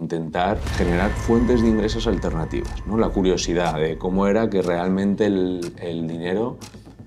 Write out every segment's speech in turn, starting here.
intentar generar fuentes de ingresos alternativas, ¿no? La curiosidad de cómo era que realmente el dinero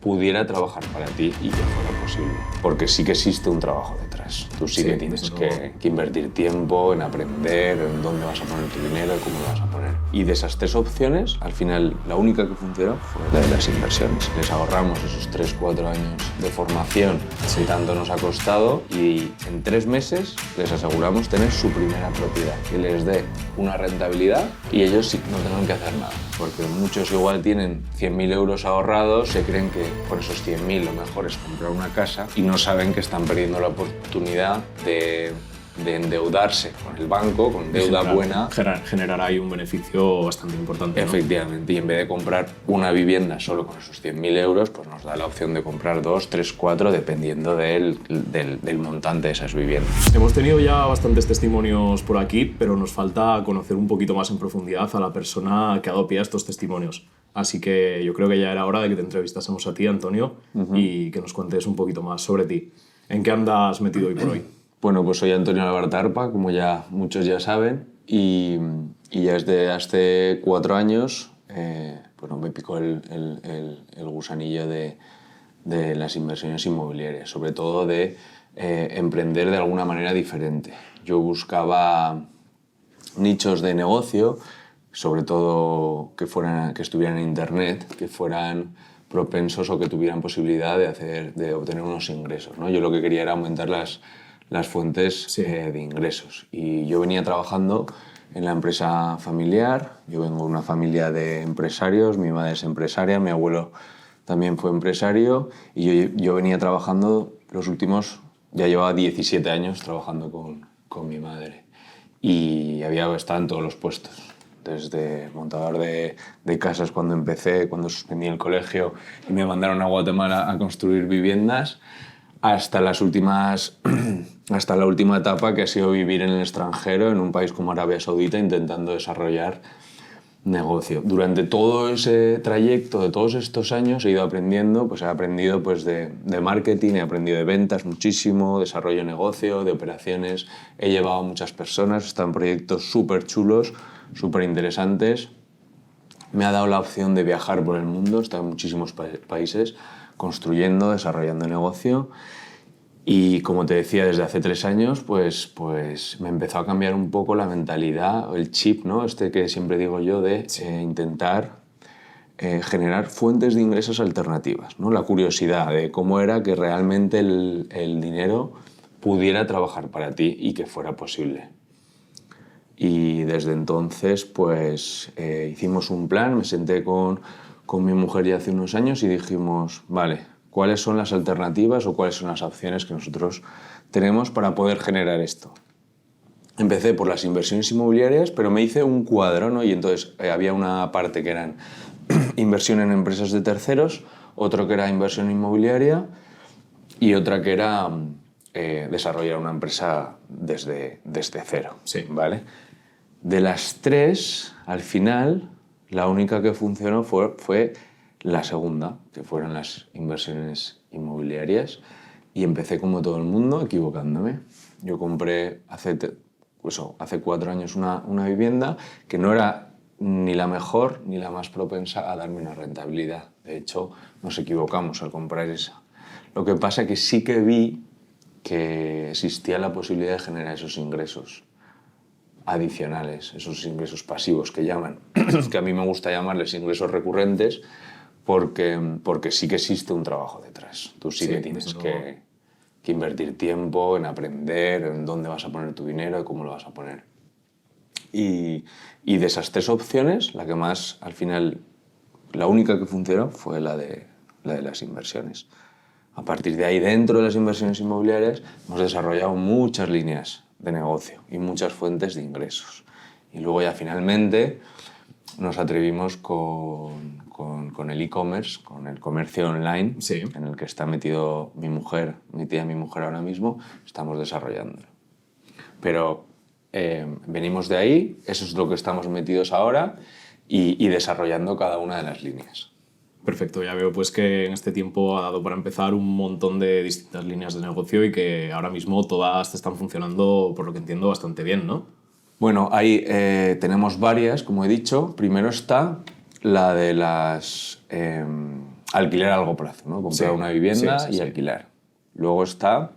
pudiera trabajar para ti y que fuera posible. Porque sí que existe un trabajo detrás. Tú sí que tienes que invertir tiempo en aprender, en dónde vas a poner tu dinero y cómo lo vas a poner. Y de esas 3 opciones, al final, la única que funcionó fue la de las inversiones. Les ahorramos esos 3-4 años de formación que tanto nos ha costado y en 3 meses les aseguramos tener su primera propiedad, que les dé una rentabilidad y ellos sí no tengan que hacer nada. Porque muchos igual tienen 100.000 euros ahorrados, se creen que por esos 100.000 lo mejor es comprar una casa y no saben que están perdiendo la oportunidad de endeudarse con el banco, con deuda buena. Generar ahí un beneficio bastante importante, ¿no? Efectivamente, y en vez de comprar una vivienda solo con esos 100.000 euros, pues nos da la opción de comprar 2, 3, 4, dependiendo del montante de esas viviendas. Hemos tenido ya bastantes testimonios por aquí, pero nos falta conocer un poquito más en profundidad a la persona que ha dado pie a estos testimonios. Así que yo creo que ya era hora de que te entrevistásemos a ti, Antonio, y que nos cuentes un poquito más sobre ti. ¿En qué andas metido hoy por hoy? Bueno, pues soy Antonio Albartarpa, como ya muchos ya saben, y ya desde hace 4 años me picó el gusanillo de las inversiones inmobiliarias, sobre todo de emprender de alguna manera diferente. Yo buscaba nichos de negocio, sobre todo que estuvieran en Internet, que fueran propensos o que tuvieran posibilidad de obtener unos ingresos, ¿no? Yo lo que quería era aumentar las fuentes de ingresos. Y yo venía trabajando en la empresa familiar. Yo vengo de una familia de empresarios, mi madre es empresaria, mi abuelo también fue empresario y yo venía trabajando ya llevaba 17 años trabajando con mi madre y había estado en todos los puestos. Desde montador de casas cuando empecé, cuando suspendí el colegio y me mandaron a Guatemala a construir viviendas, hasta la última etapa que ha sido vivir en el extranjero, en un país como Arabia Saudita, intentando desarrollar negocio. Durante todo ese trayecto de todos estos años he ido aprendiendo, he aprendido de marketing, he aprendido de ventas muchísimo, desarrollo de negocio, de operaciones, he llevado a muchas personas, he estado en proyectos súper chulos, súper interesantes. Me ha dado la opción de viajar por el mundo, he estado en muchísimos países construyendo, desarrollando negocio. Y como te decía, desde hace 3 años pues me empezó a cambiar un poco la mentalidad, el chip, ¿no? Que siempre digo yo de intentar generar fuentes de ingresos alternativas, ¿no? La curiosidad de cómo era que realmente el dinero pudiera trabajar para ti y que fuera posible. Y desde entonces hicimos un plan, me senté con mi mujer ya hace unos años y dijimos, vale, ¿cuáles son las alternativas o cuáles son las opciones que nosotros tenemos para poder generar esto? Empecé por las inversiones inmobiliarias, pero me hice un cuadro, ¿no? Y entonces había una parte que eran inversión en empresas de terceros, otro que era inversión inmobiliaria y otra que era desarrollar una empresa desde cero. Sí. ¿Vale? De las 3, al final, la única que funcionó fue la segunda, que fueron las inversiones inmobiliarias, y empecé como todo el mundo equivocándome. Yo compré hace 4 años una vivienda que no era ni la mejor ni la más propensa a darme una rentabilidad. De hecho, nos equivocamos al comprar esa. Lo que pasa es que sí que vi que existía la posibilidad de generar esos ingresos adicionales, esos ingresos pasivos que llaman, que a mí me gusta llamarles ingresos recurrentes, porque sí que existe un trabajo detrás. Tú sí que tienes que invertir tiempo en aprender, en dónde vas a poner tu dinero y cómo lo vas a poner. Y de esas 3 opciones, la que más, al final, la única que funcionó fue la de las inversiones. A partir de ahí, dentro de las inversiones inmobiliarias, hemos desarrollado muchas líneas de negocio y muchas fuentes de ingresos. Y luego ya finalmente nos atrevimos con el e-commerce, con el comercio online, en el que está metida mi mujer ahora mismo, estamos desarrollándolo. Pero venimos de ahí, eso es lo que estamos metidos ahora y desarrollando cada una de las líneas. Perfecto, ya veo pues que en este tiempo ha dado para empezar un montón de distintas líneas de negocio y que ahora mismo todas te están funcionando, por lo que entiendo, bastante bien, ¿no? Bueno, ahí tenemos varias, como he dicho. Primero está la de las alquiler a largo plazo, ¿no? Comprar Sí, una vivienda sí, sí, y sí. alquilar. Luego está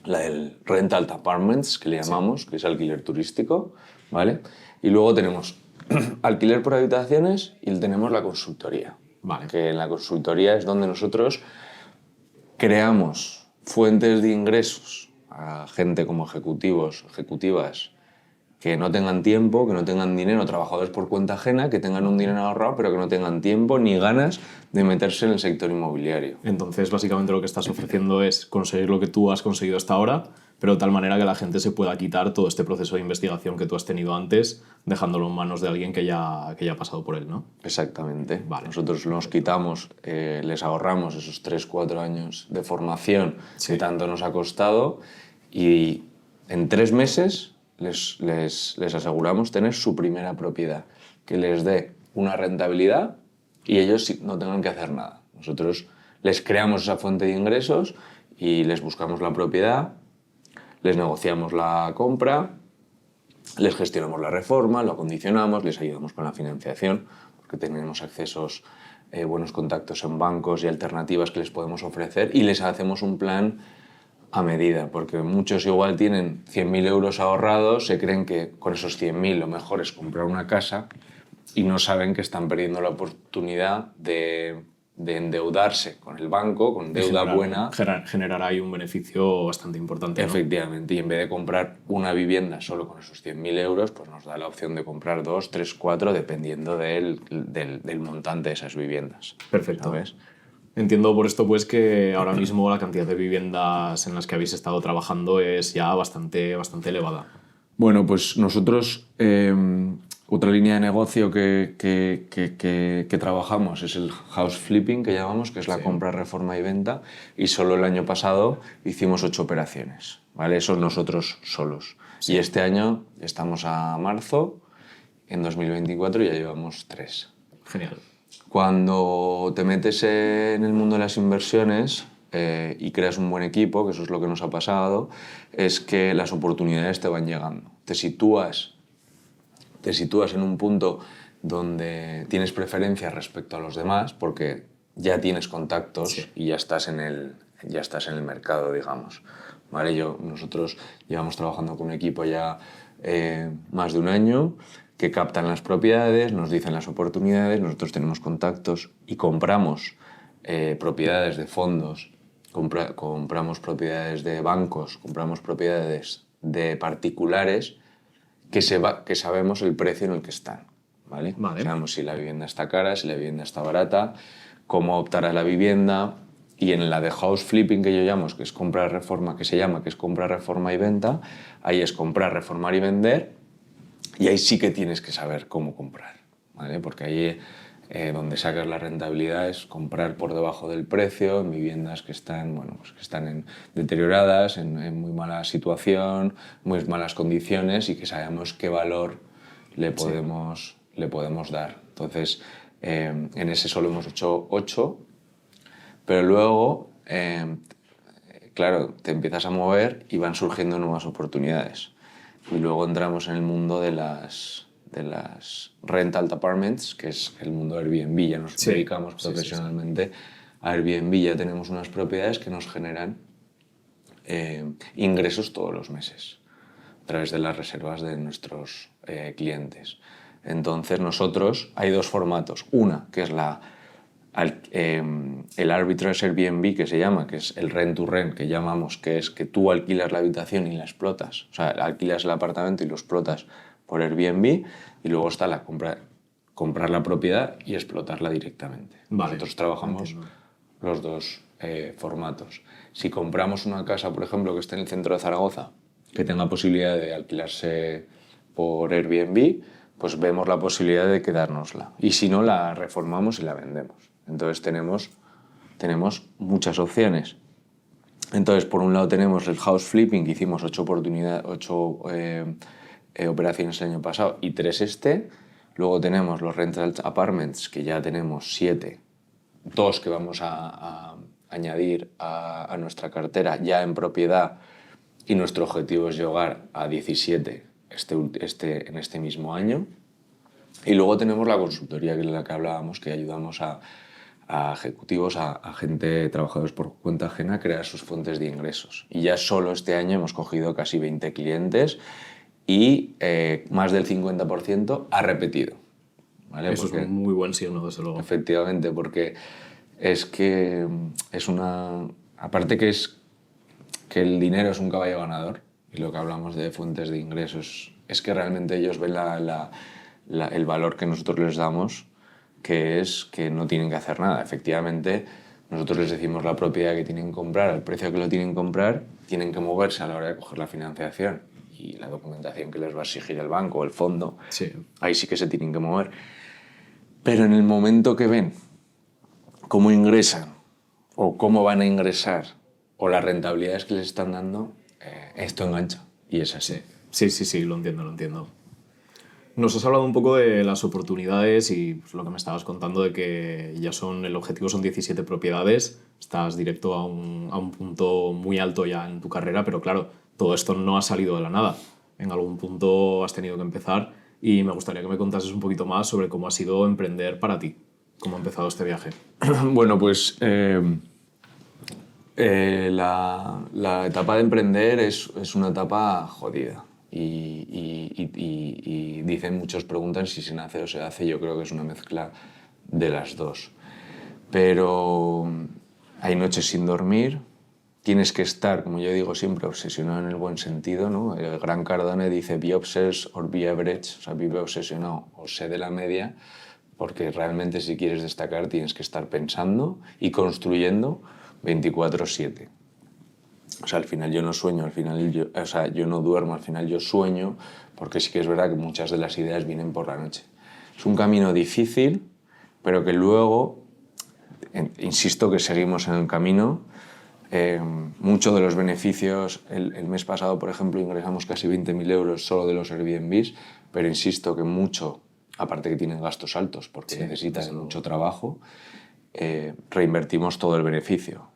la del rental apartments, que le llamamos, que es alquiler turístico, ¿vale? Y luego tenemos alquiler por habitaciones y tenemos la consultoría. Vale. Que en la consultoría es donde nosotros creamos fuentes de ingresos a gente como ejecutivos, ejecutivas, que no tengan tiempo, que no tengan dinero, trabajadores por cuenta ajena, que tengan un dinero ahorrado, pero que no tengan tiempo ni ganas de meterse en el sector inmobiliario. Entonces, básicamente lo que estás ofreciendo es conseguir lo que tú has conseguido hasta ahora, pero de tal manera que la gente se pueda quitar todo este proceso de investigación que tú has tenido antes, dejándolo en manos de alguien que ya ha pasado por él, ¿no? Exactamente. Vale. Nosotros nos quitamos, les ahorramos esos 3 4 años de formación Sí. que tanto nos ha costado y en 3 meses les aseguramos tener su primera propiedad, que les dé una rentabilidad y ellos no tengan que hacer nada. Nosotros les creamos esa fuente de ingresos y les buscamos la propiedad, les negociamos la compra, les gestionamos la reforma, lo acondicionamos, les ayudamos con la financiación, porque tenemos accesos, buenos contactos en bancos y alternativas que les podemos ofrecer y les hacemos un plan a medida, porque muchos igual tienen 100.000 euros ahorrados, se creen que con esos 100.000 lo mejor es comprar una casa y no saben que están perdiendo la oportunidad de endeudarse con el banco, con Y deuda buena. generar ahí un beneficio bastante importante, ¿no? Efectivamente, y en vez de comprar una vivienda solo con esos 100.000 euros, pues nos da la opción de comprar 2, 3, 4, dependiendo del montante de esas viviendas. Perfecto. ¿Sabes? Entiendo por esto pues que ahora mismo la cantidad de viviendas en las que habéis estado trabajando es ya bastante elevada. Bueno, pues nosotros, otra línea de negocio que trabajamos es el house flipping, que llamamos, que es la Sí. compra, reforma y venta, y solo el año pasado hicimos 8 operaciones, ¿vale? Eso nosotros solos. Sí. Y este año estamos a marzo, en 2024 ya llevamos 3. Genial. Cuando te metes en el mundo de las inversiones y creas un buen equipo, que eso es lo que nos ha pasado, es que las oportunidades te van llegando. Te sitúas en un punto donde tienes preferencia respecto a los demás porque ya tienes contactos Sí. y ya estás en el mercado, digamos. ¿Vale? Nosotros llevamos trabajando con un equipo ya más de un año que captan las propiedades, nos dicen las oportunidades, nosotros tenemos contactos y compramos propiedades de fondos, compramos propiedades de bancos, compramos propiedades de particulares que sabemos el precio en el que están. ¿Vale? Vale. Sabemos si la vivienda está cara, si la vivienda está barata, cómo optar a la vivienda. Y en la de house flipping que yo llamo, que es compra, reforma, que es compra, reforma y venta, ahí es comprar, reformar y vender, y ahí sí que tienes que saber cómo comprar, ¿vale? Porque ahí donde sacas la rentabilidad es comprar por debajo del precio en viviendas que están, bueno, pues que están deterioradas, en muy mala situación, muy malas condiciones y que sabemos qué valor le podemos dar. Entonces, en ese solo hemos hecho 8, pero luego, claro, te empiezas a mover y van surgiendo nuevas oportunidades. Y luego entramos en el mundo de las rental apartments, que es el mundo de Airbnb. Ya nos dedicamos profesionalmente a Airbnb. Ya tenemos unas propiedades que nos generan ingresos todos los meses a través de las reservas de nuestros clientes. Entonces nosotros hay 2 formatos. Una, que es el arbitrage Airbnb, que se llama, que es el rent to rent, que llamamos, que es que tú alquilas la habitación y la explotas. O sea, alquilas el apartamento y lo explotas por Airbnb. Y luego está comprar la propiedad y explotarla directamente. Vale. Nosotros trabajamos los 2 formatos. Si compramos una casa, por ejemplo, que esté en el centro de Zaragoza, que tenga posibilidad de alquilarse por Airbnb, pues vemos la posibilidad de quedárnosla. Y si no, la reformamos y la vendemos. Entonces tenemos muchas opciones. Entonces, por un lado tenemos el house flipping, que hicimos 8 operaciones el año pasado y 3 este. Luego tenemos los rental apartments, que ya tenemos 7, 2 que vamos a añadir a nuestra cartera ya en propiedad, y nuestro objetivo es llegar a 17 en este mismo año. Y luego tenemos la consultoría, que es la que hablábamos, que ayudamos a ejecutivos, a gente, trabajadores por cuenta ajena, a crear sus fuentes de ingresos. Y ya solo este año hemos cogido casi 20 clientes y más del 50% ha repetido. ¿Vale? Eso Porque, es un muy buen signo, desde luego. efectivamente, porque es que es una... Aparte que el dinero es un caballo ganador, y lo que hablamos de fuentes de ingresos es que realmente ellos ven el valor que nosotros les damos, que es que no tienen que hacer nada. Efectivamente, nosotros les decimos la propiedad que tienen que comprar, al precio que lo tienen que comprar, tienen que moverse a la hora de coger la financiación y la documentación que les va a exigir el banco o el fondo. Sí. Ahí sí que se tienen que mover. Pero en el momento que ven cómo ingresan o cómo van a ingresar o las rentabilidades que les están dando, esto engancha. Y es así. Sí, lo entiendo. Nos has hablado un poco de las oportunidades y pues, lo que me estabas contando de que el objetivo son 17 propiedades, estás directo a un punto muy alto ya en tu carrera, pero claro, todo esto no ha salido de la nada. En algún punto has tenido que empezar y me gustaría que me contases un poquito más sobre cómo ha sido emprender para ti, cómo ha empezado este viaje. Bueno, pues la etapa de emprender es una etapa jodida. Y dicen, muchos preguntan si se nace o se hace. Yo creo que es una mezcla de las dos. Pero hay noches sin dormir. Tienes que estar, como yo digo siempre, obsesionado en el buen sentido, ¿no? El gran Cardone dice be obsessed or be average, o sea, vive obsesionado o sé de la media, porque realmente si quieres destacar tienes que estar pensando y construyendo 24/7. O sea, al final yo no sueño, yo no duermo, al final yo sueño, porque sí que es verdad que muchas de las ideas vienen por la noche. Es un camino difícil, pero que luego, insisto que seguimos en el camino. Muchos de los beneficios, el mes pasado, por ejemplo, ingresamos casi 20.000 euros solo de los Airbnbs, pero insisto que mucho, aparte que tienen gastos altos porque necesitan mucho trabajo, reinvertimos todo el beneficio,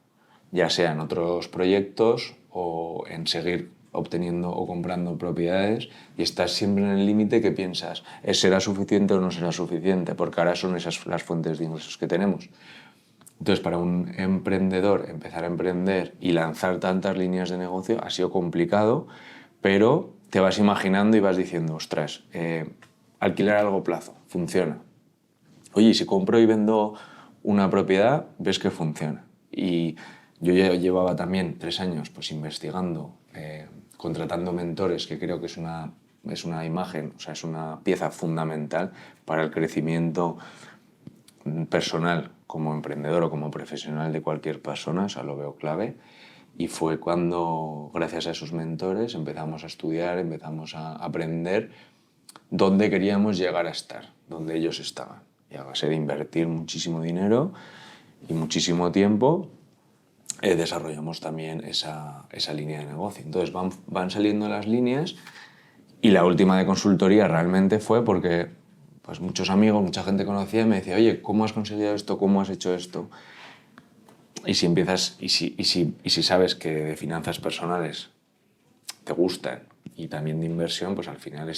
ya sea en otros proyectos o en seguir obteniendo o comprando propiedades, y estás siempre en el límite que piensas, ¿será suficiente o no será suficiente? Porque ahora son esas las fuentes de ingresos que tenemos. Entonces, para un emprendedor empezar a emprender y lanzar tantas líneas de negocio ha sido complicado, pero te vas imaginando y vas diciendo, ostras, alquilar a largo plazo, funciona. Oye, y si compro y vendo una propiedad, ves que funciona. Y yo ya llevaba también 3 años pues, investigando, contratando mentores, que creo que es una imagen, o sea, es una pieza fundamental para el crecimiento personal como emprendedor o como profesional de cualquier persona, o sea, lo veo clave. Y fue cuando, gracias a esos mentores, empezamos a estudiar, empezamos a aprender dónde queríamos llegar a estar, dónde ellos estaban. Y a base de invertir muchísimo dinero y muchísimo tiempo, desarrollamos también esa línea de negocio. Entonces van saliendo las líneas, y la última de consultoría realmente fue porque pues, muchos amigos, mucha gente conocida me decía, oye, ¿cómo has conseguido esto? ¿Cómo has hecho esto? Y si empiezas, y si sabes que de finanzas personales te gustan y también de inversión, pues al final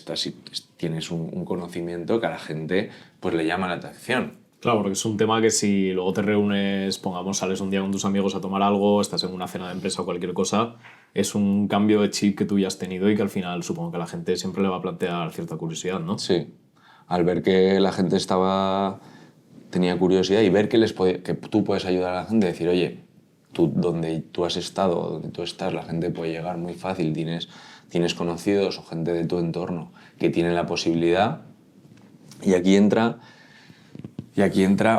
tienes un conocimiento que a la gente pues, le llama la atención. Claro, porque es un tema que si luego te reúnes, pongamos, sales un día con tus amigos a tomar algo, estás en una cena de empresa o cualquier cosa, es un cambio de chip que tú ya has tenido y que al final supongo que a la gente siempre le va a plantear cierta curiosidad, ¿no? Sí, al ver que la gente tenía curiosidad y ver que tú puedes ayudar a la gente, decir, oye, donde tú has estado, donde tú estás, la gente puede llegar muy fácil, tienes conocidos o gente de tu entorno que tiene la posibilidad, y aquí entra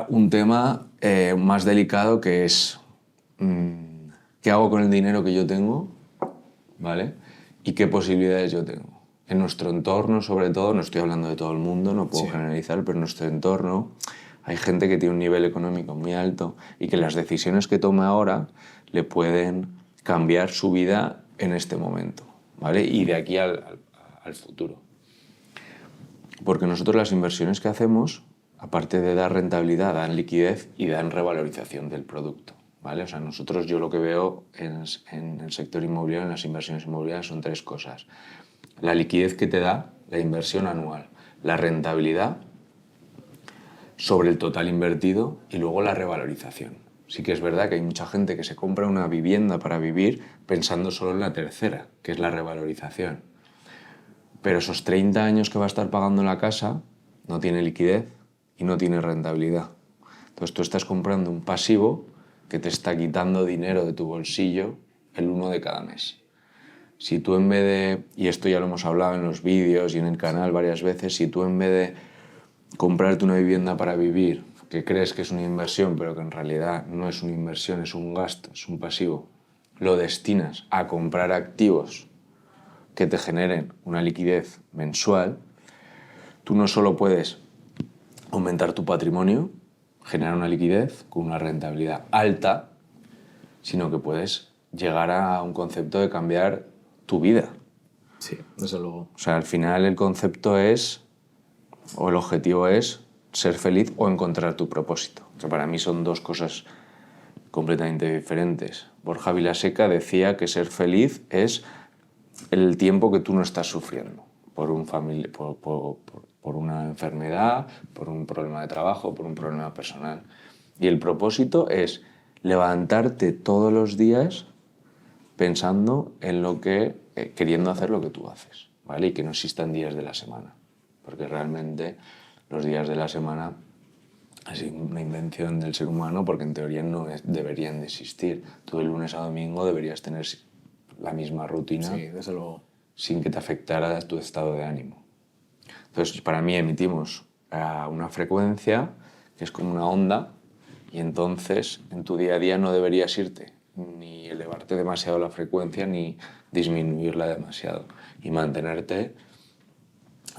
un tema más delicado, que es qué hago con el dinero que yo tengo, ¿vale? Y qué posibilidades yo tengo. En nuestro entorno, sobre todo, no estoy hablando de todo el mundo, no puedo generalizar, pero en nuestro entorno hay gente que tiene un nivel económico muy alto y que las decisiones que tome ahora le pueden cambiar su vida en este momento, ¿vale? Y de aquí al futuro. Porque nosotros las inversiones que hacemos, aparte de dar rentabilidad, dan liquidez y dan revalorización del producto, ¿vale? O sea, yo lo que veo en el sector inmobiliario, en las inversiones inmobiliarias, son 3 cosas. la liquidez que te da la inversión anual, la rentabilidad sobre el total invertido y luego la revalorización. Sí que es verdad que hay mucha gente que se compra una vivienda para vivir pensando solo en la tercera, que es la revalorización. Pero esos 30 años que va a estar pagando la casa no tiene liquidez y no tiene rentabilidad. Entonces tú estás comprando un pasivo que te está quitando dinero de tu bolsillo el 1 de cada mes. Si tú en vez de, y esto ya lo hemos hablado en los vídeos y en el canal varias veces, si tú en vez de comprarte una vivienda para vivir, que crees que es una inversión, pero que en realidad no es una inversión, es un gasto, es un pasivo, lo destinas a comprar activos que te generen una liquidez mensual, tú no solo puedes aumentar tu patrimonio, generar una liquidez con una rentabilidad alta, sino que puedes llegar a un concepto de cambiar tu vida. Sí, desde luego. O sea, al final el concepto es, o el objetivo es, ser feliz o encontrar tu propósito. Que para mí son dos cosas completamente diferentes. Borja Vilaseca decía que ser feliz es el tiempo que tú no estás sufriendo por una enfermedad, por un problema de trabajo, por un problema personal. Y el propósito es levantarte todos los días pensando en lo que, queriendo hacer lo que tú haces, ¿vale? Y que no existan días de la semana, porque realmente los días de la semana es una invención del ser humano, porque en teoría no deberían de existir. Tú de lunes a domingo deberías tener la misma rutina, Sí, desde luego, sin que te afectara tu estado de ánimo. Entonces, para mí emitimos una frecuencia que es como una onda, y entonces en tu día a día no deberías irte ni elevarte demasiado la frecuencia ni disminuirla demasiado, y mantenerte,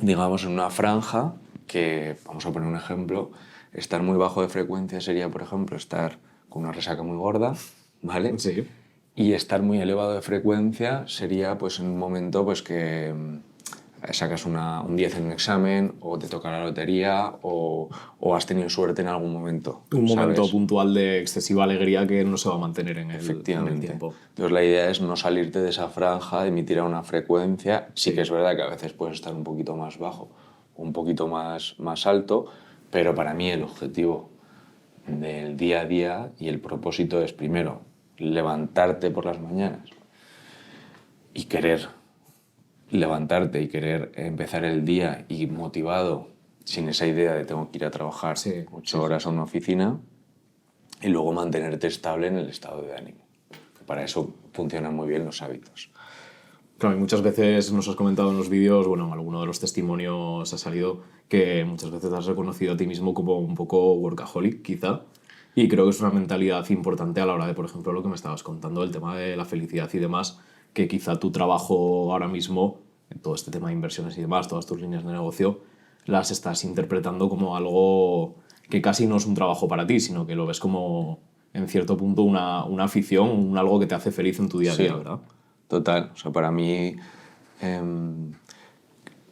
digamos, en una franja que, vamos a poner un ejemplo, estar muy bajo de frecuencia sería, por ejemplo, estar con una resaca muy gorda, ¿vale? sí. Y estar muy elevado de frecuencia sería pues en un momento pues que sacas un 10 en un examen, o te toca la lotería, o has tenido suerte en algún momento. Un momento ¿sabes? puntual de excesiva alegría que no se va a mantener en el Efectivamente. tiempo. Entonces la idea es no salirte de esa franja, de emitir a una frecuencia. Sí, Sí. que es verdad que a veces puedes estar un poquito más bajo, un poquito más alto, pero para mí el objetivo del día a día y el propósito es, primero, levantarte por las mañanas y querer levantarte y querer empezar el día y motivado, sin esa idea de tengo que ir a trabajar Sí, 8 horas a una oficina, y luego mantenerte estable en el estado de ánimo. Para eso funcionan muy bien los hábitos. Claro, y muchas veces nos has comentado en los vídeos, bueno, en alguno de los testimonios ha salido que muchas veces te has reconocido a ti mismo como un poco workaholic, quizá. Y creo que es una mentalidad importante a la hora de, por ejemplo, lo que me estabas contando, el tema de la felicidad y demás, que quizá tu trabajo ahora mismo, en todo este tema de inversiones y demás, todas tus líneas de negocio, las estás interpretando como algo que casi no es un trabajo para ti, sino que lo ves como, en cierto punto, una afición, algo que te hace feliz en tu día a día, ¿verdad? Total. O sea, para mí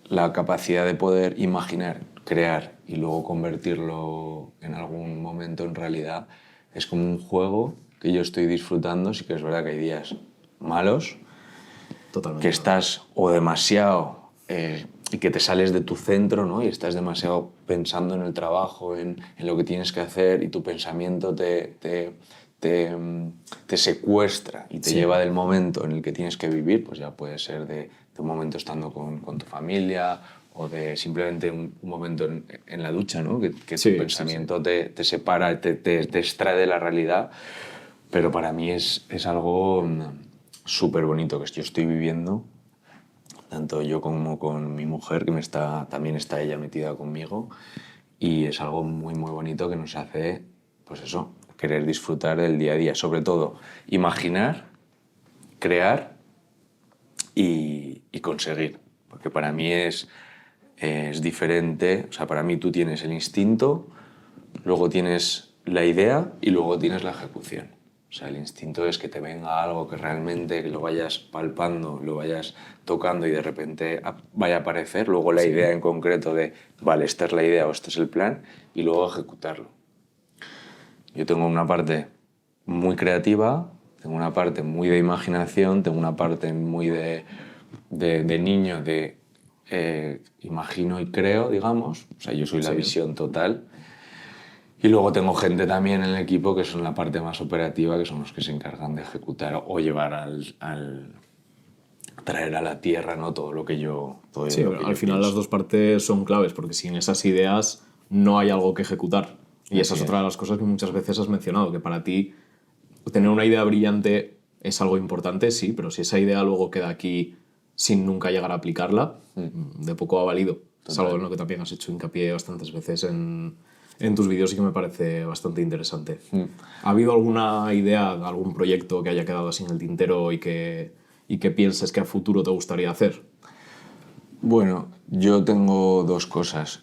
la capacidad de poder imaginar, crear y luego convertirlo en algún momento en realidad es como un juego que yo estoy disfrutando. Sí que es verdad que hay días malos, Totalmente. que estás o demasiado y que te sales de tu centro, ¿no? Y estás demasiado pensando en el trabajo, en lo que tienes que hacer, y tu pensamiento te secuestra y te Sí. lleva del momento en el que tienes que vivir. Pues ya puede ser de un momento estando con tu familia, o de simplemente un momento en la ducha, ¿no? Que Sí, tu pensamiento te separa, te extrae de la realidad. Pero para mí es algo súper bonito que yo estoy viviendo, tanto yo como con mi mujer, que también está ella metida conmigo, y es algo muy, muy bonito que nos hace, pues eso, querer disfrutar del día a día. Sobre todo, imaginar, crear y conseguir. Porque para mí es diferente. O sea, para mí tú tienes el instinto, luego tienes la idea y luego tienes la ejecución. O sea, el instinto es que te venga algo que realmente que lo vayas palpando, lo vayas tocando y de repente vaya a aparecer. Luego la idea en concreto de, vale, esta es la idea o este es el plan, y luego ejecutarlo. Yo tengo una parte muy creativa, tengo una parte muy de imaginación, tengo una parte muy de de niño imagino y creo, digamos. O sea, yo soy la Sí. visión total. Y luego tengo gente también en el equipo que son la parte más operativa, que son los que se encargan de ejecutar o llevar traer a la tierra, ¿no? Todo lo que yo Sí, lo que al yo final las pienso. dos partes son claves, porque sin esas ideas no hay algo que ejecutar. Y esa Así es otra de es. las cosas que muchas veces has mencionado, que para ti tener una idea brillante es algo importante, sí, pero si esa idea luego queda aquí sin nunca llegar a aplicarla, de poco ha valido. Es algo en lo que también has hecho hincapié bastantes veces en tus vídeos y que me parece bastante interesante. ¿Ha habido alguna idea, algún proyecto que haya quedado así en el tintero y que pienses que a futuro te gustaría hacer? Bueno, yo tengo dos cosas,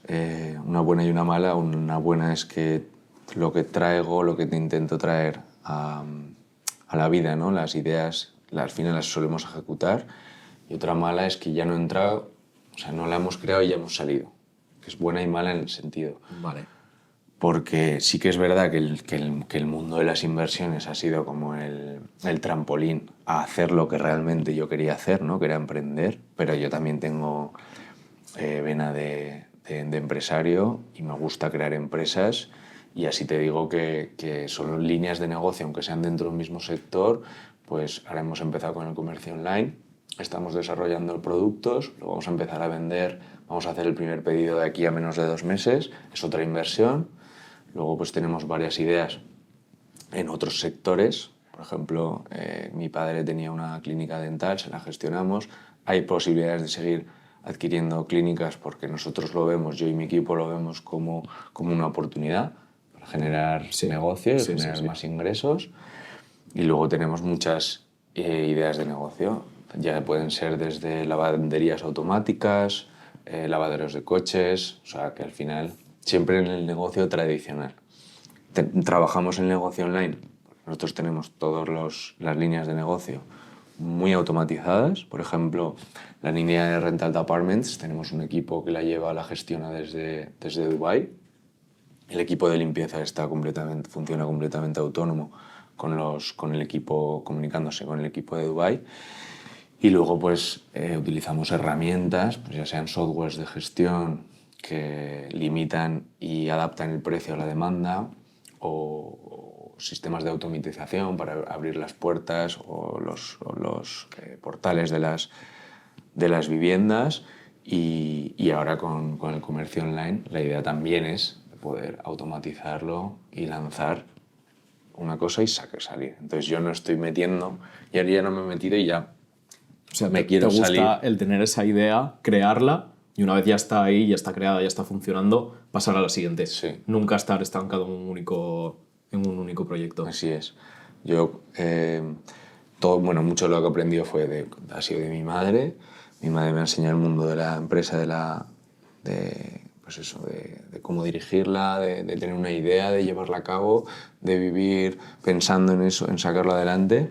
una buena y una mala. Una buena es que lo que traigo, lo que te intento traer a la vida, ¿no? Las ideas, al final las solemos ejecutar. Y otra mala es que ya no he entrado, o sea, no la hemos creado y ya hemos salido. Que es buena y mala en el sentido. Vale. Porque sí que es verdad que el mundo de las inversiones ha sido como el trampolín a hacer lo que realmente yo quería hacer, ¿no? Que era emprender, pero yo también tengo vena de empresario y me gusta crear empresas, y así te digo que son líneas de negocio, aunque sean dentro de un mismo sector. Pues ahora hemos empezado con el comercio online, estamos desarrollando productos, lo vamos a empezar a vender, vamos a hacer el primer pedido de aquí a menos de 2 meses, es otra inversión. Luego pues tenemos varias ideas en otros sectores. Por ejemplo, mi padre tenía una clínica dental, se la gestionamos. Hay posibilidades de seguir adquiriendo clínicas porque nosotros lo vemos, yo y mi equipo lo vemos como una oportunidad para generar negocio y generar más ingresos. Y luego tenemos muchas ideas de negocio. Ya pueden ser desde lavanderías automáticas, lavaderos de coches, o sea que al final siempre en el negocio tradicional. Trabajamos en el negocio online. Nosotros tenemos todas las líneas de negocio muy automatizadas. Por ejemplo, la línea de rental de apartments, tenemos un equipo que la lleva, la gestiona desde Dubái. El equipo de limpieza funciona completamente autónomo con el equipo, comunicándose con el equipo de Dubái. Y luego pues utilizamos herramientas, pues ya sean softwares de gestión que limitan y adaptan el precio a la demanda, o sistemas de automatización para abrir las puertas o los portales de las viviendas. Y ahora con el comercio online la idea también es poder automatizarlo y lanzar una cosa y salir. Entonces yo no estoy metiendo, y ahora ya no me he metido y ya O sea, me te quiero gusta salir. el tener esa idea, crearla y una vez ya está ahí, ya está creada, ya está funcionando, pasar a la siguiente. Sí. Nunca estar estancado en un único proyecto. Así es. Yo, mucho de lo que he aprendido ha sido de mi madre. Mi madre me ha enseñado el mundo de la empresa, pues eso, de cómo dirigirla, de tener una idea, de llevarla a cabo, de vivir pensando en eso, en sacarlo adelante.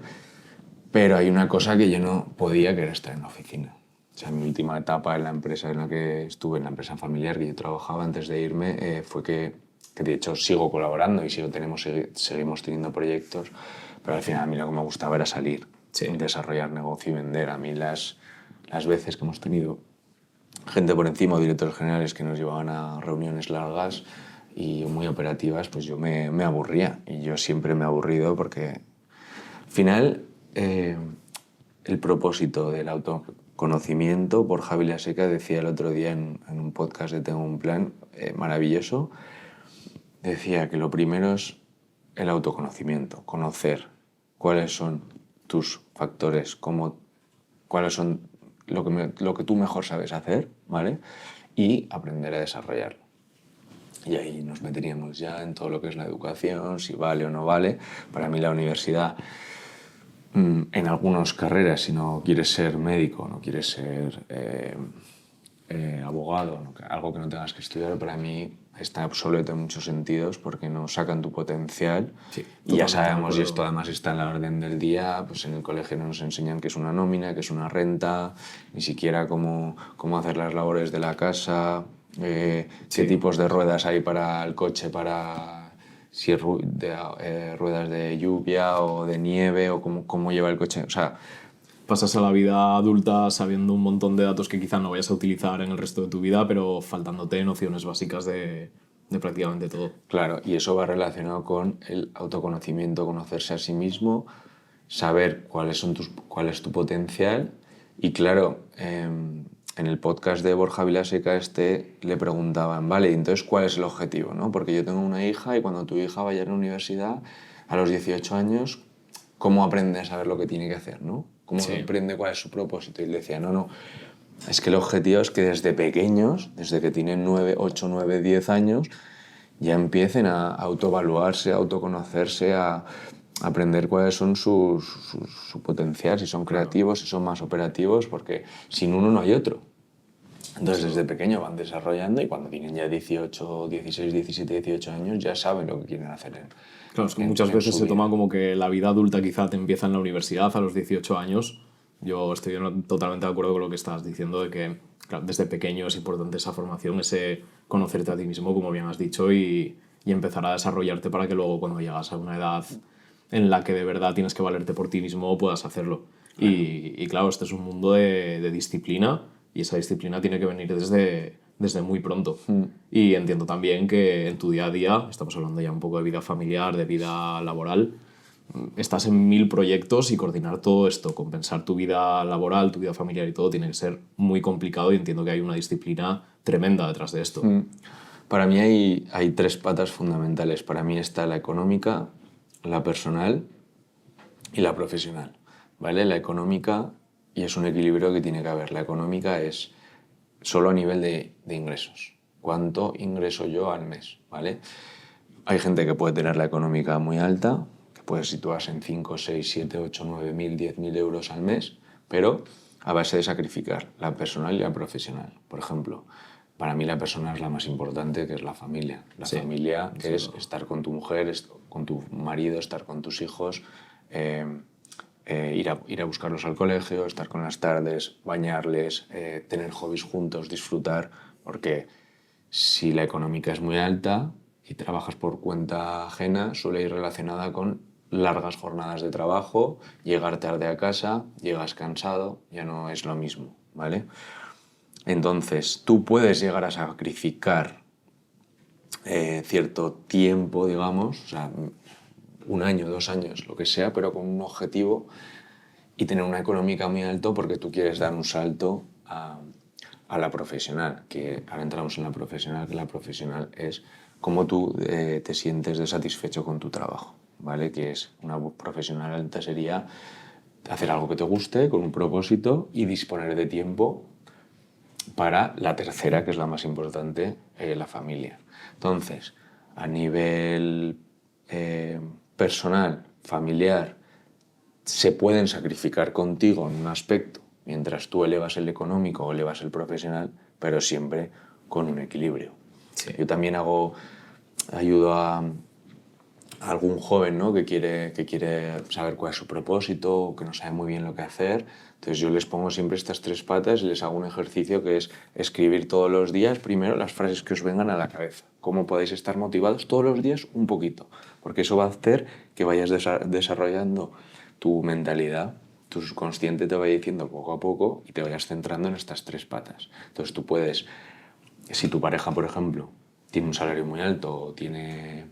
Pero hay una cosa que yo no podía, que era estar en la oficina. O sea, mi última etapa en la empresa en la que estuve, en la empresa familiar que yo trabajaba antes de irme, fue que de hecho sigo colaborando y seguimos teniendo proyectos, pero al final a mí lo que me gustaba era salir, desarrollar negocio y vender. A mí las veces que hemos tenido gente por encima o directores generales que nos llevaban a reuniones largas y muy operativas, pues yo me aburría, y yo siempre me he aburrido porque al final el propósito del autoconocimiento, por Javi Laseca decía el otro día en un podcast de Tengo un Plan, maravilloso, decía que lo primero es el autoconocimiento, conocer cuáles son tus factores, cuáles son lo que tú mejor sabes hacer, ¿vale? Y aprender a desarrollarlo. Y ahí nos meteríamos ya en todo lo que es la educación, si vale o no vale. Para mí la universidad, en algunas carreras, si no quieres ser médico, no quieres ser abogado, algo que no tengas que estudiar, para mí está obsoleto en muchos sentidos porque no sacan tu potencial. Sí, Y ya sabemos, y esto además está en la orden del día, pues en el colegio no nos enseñan qué es una nómina, qué es una renta, ni siquiera cómo hacer las labores de la casa, qué tipos de ruedas hay para el coche, para si es ruedas de lluvia o de nieve, o cómo lleva el coche. O sea, pasas a la vida adulta sabiendo un montón de datos que quizá no vayas a utilizar en el resto de tu vida, pero faltándote nociones básicas de prácticamente todo. Claro, y eso va relacionado con el autoconocimiento, conocerse a sí mismo, saber cuál es tu potencial. Y claro, en el podcast de Borja Vilaseca le preguntaban, vale, entonces ¿cuál es el objetivo? ¿No? Porque yo tengo una hija y cuando tu hija vaya a la universidad, a los 18 años, ¿cómo aprende a saber lo que tiene que hacer? ¿No? ¿Cómo aprende cuál es su propósito? Y él decía, no, es que el objetivo es que desde pequeños, desde que tienen 9, 8, 9, 10 años, ya empiecen a autoevaluarse, a autoconocerse, a aprender cuáles son su potencial, si son creativos, si son más operativos, porque sin uno no hay otro. Entonces desde pequeño van desarrollando y cuando tienen ya 18, 16, 17, 18 años ya saben lo que quieren hacer. Claro, es que muchas veces se toma como que la vida adulta quizá te empieza en la universidad a los 18 años. Yo estoy totalmente de acuerdo con lo que estás diciendo de que claro, desde pequeño es importante esa formación, ese conocerte a ti mismo, como bien has dicho, y empezar a desarrollarte para que luego cuando llegas a una edad en la que de verdad tienes que valerte por ti mismo puedas hacerlo. Claro. Y claro, este es un mundo de disciplina y esa disciplina tiene que venir desde muy pronto. Y entiendo también que en tu día a día, estamos hablando ya un poco de vida familiar, de vida laboral, estás en 1000 proyectos y coordinar todo esto, compensar tu vida laboral, tu vida familiar y todo, tiene que ser muy complicado y entiendo que hay una disciplina tremenda detrás de esto. Para mí hay 3 patas fundamentales. Para mí está la económica, la personal y la profesional. ¿Vale? La económica, y es un equilibrio que tiene que haber, la económica es solo a nivel de ingresos. ¿Cuánto ingreso yo al mes? ¿Vale? Hay gente que puede tener la económica muy alta, que puede situarse en 5, 6, 7, 8, 9 mil, 10 mil euros al mes, pero a base de sacrificar la personal y la profesional. Por ejemplo, para mí la personal es la más importante, que es la familia. La familia, que es estar con tu mujer, con tu marido, estar con tus hijos, ir a buscarlos al colegio, estar con las tardes, bañarles, tener hobbies juntos, disfrutar, porque si la económica es muy alta y trabajas por cuenta ajena, suele ir relacionada con largas jornadas de trabajo, llegar tarde a casa, llegas cansado, ya no es lo mismo, ¿vale? Entonces, tú puedes llegar a sacrificar cierto tiempo, digamos, o sea, 1 año, 2 años, lo que sea, pero con un objetivo y tener una económica muy alto porque tú quieres dar un salto a la profesional, que ahora entramos en la profesional, que la profesional es cómo tú te sientes de satisfecho con tu trabajo, ¿vale? Que es una profesional alta sería hacer algo que te guste, con un propósito y disponer de tiempo para la tercera, que es la más importante, la familia. Entonces, a nivel personal, familiar, se pueden sacrificar contigo en un aspecto mientras tú elevas el económico o elevas el profesional, pero siempre con un equilibrio. Sí. Yo también ayudo a algún joven, ¿no? que quiere saber cuál es su propósito o que no sabe muy bien lo que hacer. Entonces yo les pongo siempre estas 3 patas y les hago un ejercicio que es escribir todos los días primero las frases que os vengan a la cabeza. Cómo podéis estar motivados todos los días un poquito, porque eso va a hacer que vayas desarrollando tu mentalidad, tu subconsciente te vaya diciendo poco a poco y te vayas centrando en estas 3 patas. Entonces tú puedes, si tu pareja, por ejemplo, tiene un salario muy alto o tiene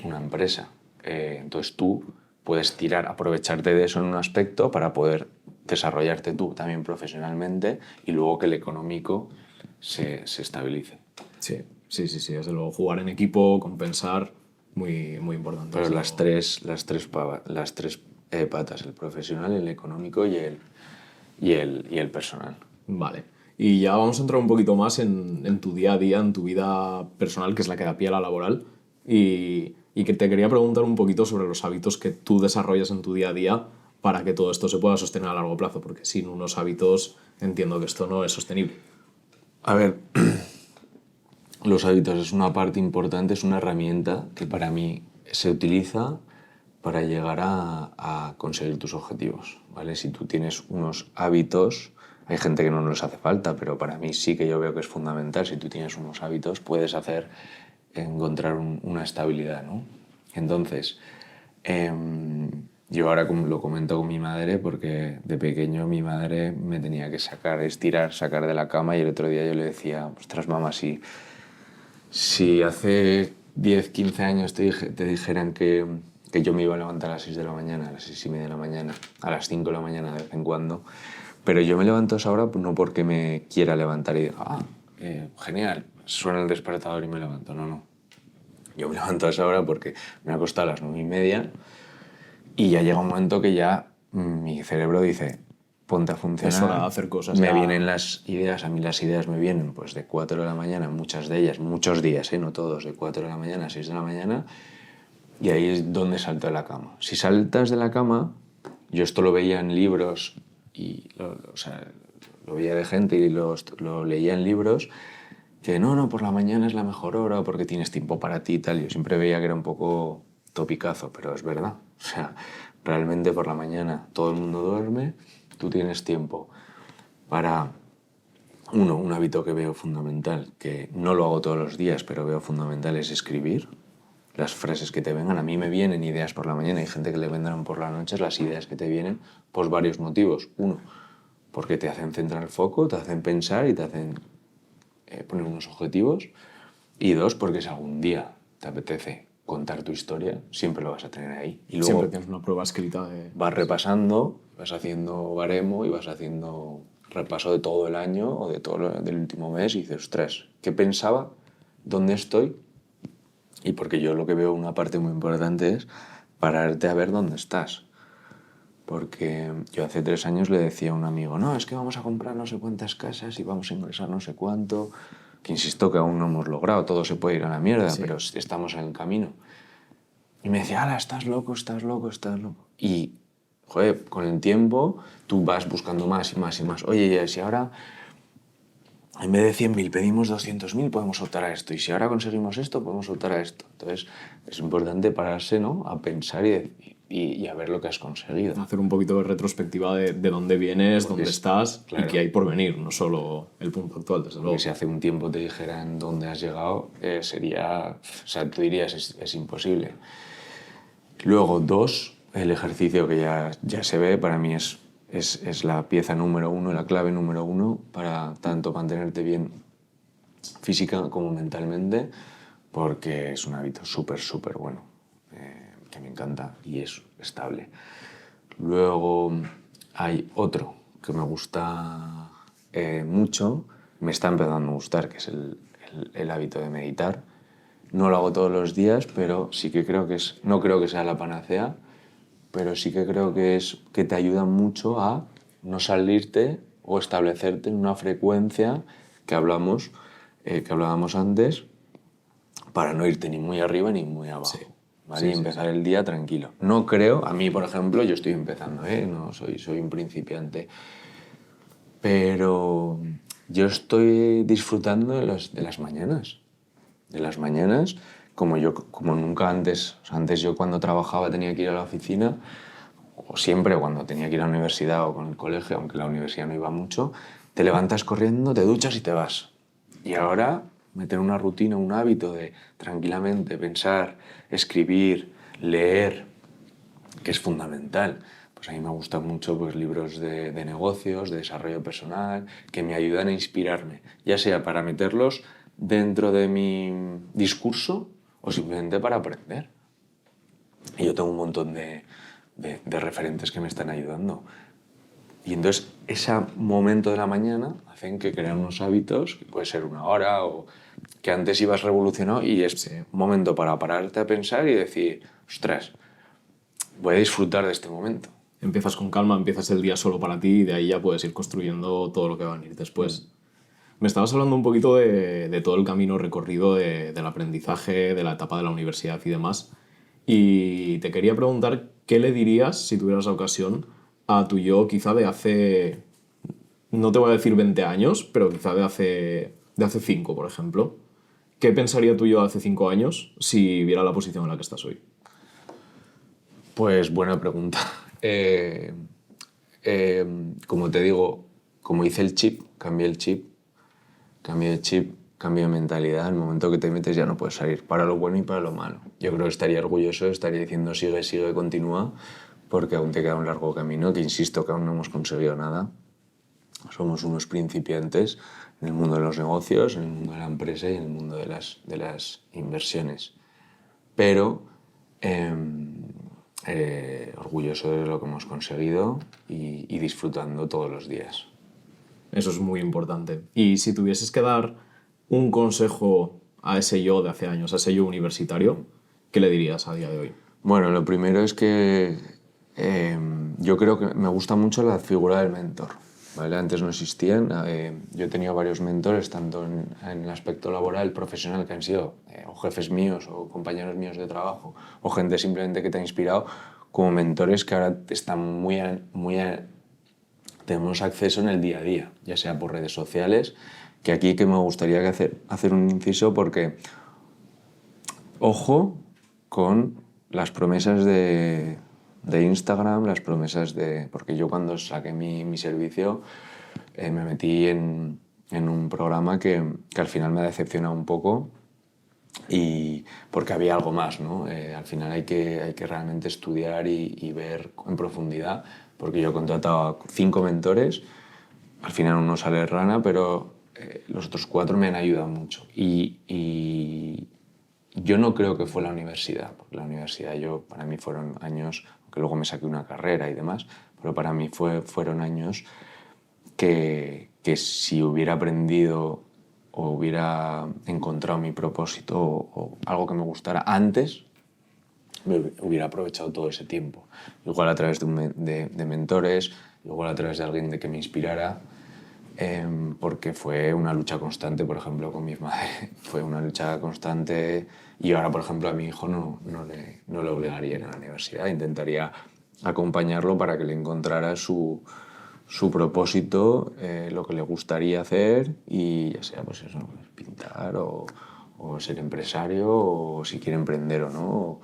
una empresa, entonces tú puedes aprovecharte de eso en un aspecto para poder desarrollarte tú también profesionalmente y luego que el económico se estabilice. Sí, desde luego jugar en equipo, compensar, muy, muy importante. Pero las tres patas, el profesional, el económico y el personal. Vale. Y ya vamos a entrar un poquito más en tu día a día, en tu vida personal, que es la que da pie a la laboral. Y que te quería preguntar un poquito sobre los hábitos que tú desarrollas en tu día a día para que todo esto se pueda sostener a largo plazo, porque sin unos hábitos entiendo que esto no es sostenible. A ver, los hábitos es una parte importante, es una herramienta que para mí se utiliza para llegar a conseguir tus objetivos, ¿vale? Si tú tienes unos hábitos, hay gente que no nos hace falta, pero para mí sí que yo veo que es fundamental. Si tú tienes unos hábitos, puedes encontrar una estabilidad, ¿no? Entonces, Yo ahora lo comento con mi madre porque de pequeño mi madre me tenía que sacar, estirar, sacar de la cama y el otro día yo le decía, ostras mamá, si hace 10, 15 años te dijeran que yo me iba a levantar a las 6 de la mañana, a las 6:30 de la mañana, a las 5 de la mañana de vez en cuando, pero yo me levanto a esa hora no porque me quiera levantar y diga, genial, suena el despertador y me levanto, no. Yo me levanto a esa hora porque me he acostado a las 9:30 y ya llega un momento que ya mi cerebro dice, ponte a funcionar. Es hora de hacer cosas Me ya. vienen las ideas, a mí las ideas me vienen pues de 4 de la mañana, muchas de ellas, muchos días, no todos, de 4 de la mañana a 6 de la mañana, y ahí es donde salto de la cama. Si saltas de la cama, yo esto lo veía en libros, y lo veía de gente y lo leía en libros, que no, por la mañana es la mejor hora porque tienes tiempo para ti y tal. Yo siempre veía que era un poco topicazo, pero es verdad. O sea, realmente por la mañana todo el mundo duerme, tú tienes tiempo para, un hábito que veo fundamental, que no lo hago todos los días, pero veo fundamental, es escribir las frases que te vengan. A mí me vienen ideas por la mañana, hay gente que le vendrán por la noche las ideas que te vienen por varios motivos. Uno, porque te hacen centrar el foco, te hacen pensar y te hacen poner unos objetivos. Y dos, porque si algún día te apetece contar tu historia, siempre lo vas a tener ahí. Y luego Siempre tienes una prueba escrita de... vas repasando, vas haciendo baremo y vas haciendo repaso de todo el año o de del último mes y dices, ostras, ¿qué pensaba? ¿Dónde estoy? Y porque yo lo que veo una parte muy importante es pararte a ver dónde estás. Porque yo hace 3 años le decía a un amigo, no, es que vamos a comprar no sé cuántas casas y vamos a ingresar no sé cuánto, que insisto que aún no hemos logrado, todo se puede ir a la mierda, Sí. pero estamos en el camino. Y me decía, ala, estás loco. Y, joder, con el tiempo tú vas buscando más y más y más. Oye, si ahora en vez de 100.000 pedimos 200.000, podemos optar a esto. Y si ahora conseguimos esto, podemos optar a esto. Entonces, es importante pararse, ¿no?, a pensar y a ver lo que has conseguido. Hacer un poquito de retrospectiva de dónde vienes, Porque dónde estás claro, y qué hay por venir, no solo el punto actual, desde luego. porque si hace un tiempo te dijeran dónde has llegado, sería... O sea, tú dirías, es imposible. Luego, 2, el ejercicio que ya se ve, para mí es la pieza número 1, la clave número 1 para tanto mantenerte bien física como mentalmente, porque es un hábito súper bueno, que me encanta y es estable. Luego hay otro que me gusta mucho, me está empezando a gustar, que es el hábito de meditar. No lo hago todos los días, pero sí que creo que no creo que sea la panacea, pero sí que creo que te ayuda mucho a no salirte o establecerte en una frecuencia que hablábamos antes, para no irte ni muy arriba ni muy abajo. Sí. ¿Vale? Sí, Y empezar el día tranquilo. No creo, a mí por ejemplo, yo estoy empezando, no soy un principiante, pero yo estoy disfrutando de las mañaas. De las mañanas, como nunca antes. O sea, antes yo cuando trabajaba tenía que ir a la oficina, o siempre cuando tenía que ir a la universidad o con el colegio, aunque la universidad no iba mucho, te levantas corriendo, te duchas y te vas. Y ahora meter una rutina, un hábito de tranquilamente pensar, escribir, leer, que es fundamental. Pues a mí me gustan mucho pues, libros de negocios, de desarrollo personal, que me ayudan a inspirarme, ya sea para meterlos dentro de mi discurso o simplemente para aprender. Y yo tengo un montón de referentes que me están ayudando. Y entonces ese momento de la mañana hacen que crean unos hábitos, que puede ser 1 hora o que antes ibas revolucionado, y es un momento para pararte a pensar y decir, ostras, voy a disfrutar de este momento. Empiezas con calma, empiezas el día solo para ti y de ahí ya puedes ir construyendo todo lo que va a venir después. Me estabas hablando un poquito de todo el camino recorrido del aprendizaje, de la etapa de la universidad y demás. Y te quería preguntar, ¿qué le dirías, si tuvieras la ocasión, a tu yo quizá de hace, no te voy a decir 20 años, pero quizá de hace 5, por ejemplo? ¿Qué pensaría tu yo hace 5 años si viera la posición en la que estás hoy? Pues buena pregunta. Como te digo, como hice el chip, cambié de chip, cambio de mentalidad. En el momento que te metes ya no puedes salir, para lo bueno y para lo malo. Yo creo que estaría orgulloso, estaría diciendo sigue, continúa, porque aún te queda un largo camino, que insisto que aún no hemos conseguido nada. Somos unos principiantes en el mundo de los negocios, en el mundo de la empresa y en el mundo de las inversiones. Pero orgulloso de lo que hemos conseguido y disfrutando todos los días. Eso es muy importante. Y si tuvieses que dar un consejo a ese yo de hace años, a ese yo universitario, ¿qué le dirías a día de hoy? Bueno, lo primero es que yo creo que me gusta mucho la figura del mentor, ¿vale? Antes no existían. Yo he tenido varios mentores, tanto en el aspecto laboral, profesional, que han sido o jefes míos o compañeros míos de trabajo, o gente simplemente que te ha inspirado, como mentores que ahora están tenemos acceso en el día a día, ya sea por redes sociales, que aquí que me gustaría hacer un inciso porque, ojo con las promesas de Instagram, las promesas de... Porque yo cuando saqué mi servicio me metí en un programa que al final me ha decepcionado un poco y porque había algo más, ¿no? Al final hay que realmente estudiar y ver en profundidad, porque yo he contratado a 5 mentores, al final uno sale rana, pero los otros 4 me han ayudado mucho. Y yo no creo que fue la universidad, porque la universidad para mí fueron años, aunque luego me saqué una carrera y demás, pero para mí fueron años que si hubiera aprendido o hubiera encontrado mi propósito o algo que me gustara antes, me hubiera aprovechado todo ese tiempo. Igual a través de mentores, igual a través de alguien de que me inspirara, porque fue una lucha constante, por ejemplo, con mi madre. Fue una lucha constante y ahora, por ejemplo, a mi hijo no le obligaría a ir a la universidad. Intentaría acompañarlo para que le encontrara su propósito, lo que le gustaría hacer y ya sea pues eso, pintar o ser empresario o si quiere emprender o no,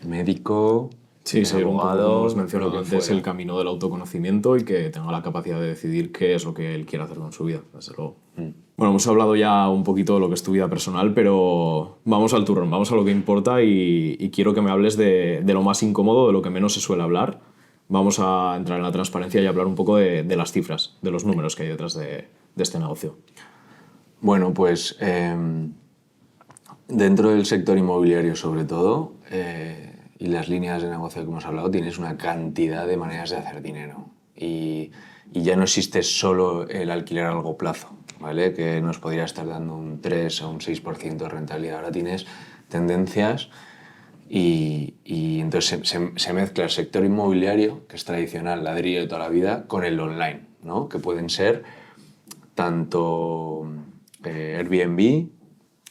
médico, Sí, seguir un poco, como hemos mencionado antes, fuera. el camino del autoconocimiento y que tenga la capacidad de decidir qué es lo que él quiere hacer con su vida, desde luego. Bueno, hemos hablado ya un poquito de lo que es tu vida personal, pero vamos al turrón, vamos a lo que importa y quiero que me hables de lo más incómodo, de lo que menos se suele hablar. Vamos a entrar en la transparencia y hablar un poco de las cifras, de los números que hay detrás de este negocio. Bueno, pues dentro del sector inmobiliario sobre todo y las líneas de negocio que hemos hablado, tienes una cantidad de maneras de hacer dinero y ya no existe solo el alquiler a largo plazo, ¿vale? Que nos podría estar dando un 3 o un 6% de rentabilidad. Ahora tienes tendencias y entonces se mezcla el sector inmobiliario, que es tradicional, ladrillo de toda la vida, con el online, ¿no? Que pueden ser tanto Airbnb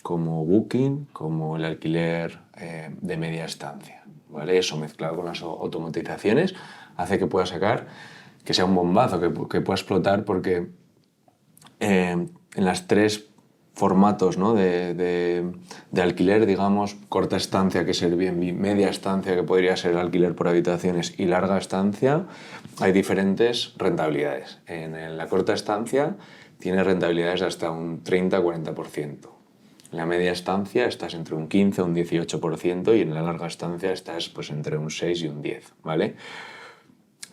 como Booking, como el alquiler de media estancia, ¿vale? Eso mezclado con las automatizaciones hace que pueda sacar, que sea un bombazo, que pueda explotar porque en las 3 formatos, ¿no? de alquiler, digamos, corta estancia, que es Airbnb, media estancia, que podría ser alquiler por habitaciones, y larga estancia, hay diferentes rentabilidades. En la corta estancia tiene rentabilidades de hasta un 30-40%. En la media estancia estás entre un 15 o un 18% y en la larga estancia estás pues, entre un 6 y un 10, ¿vale?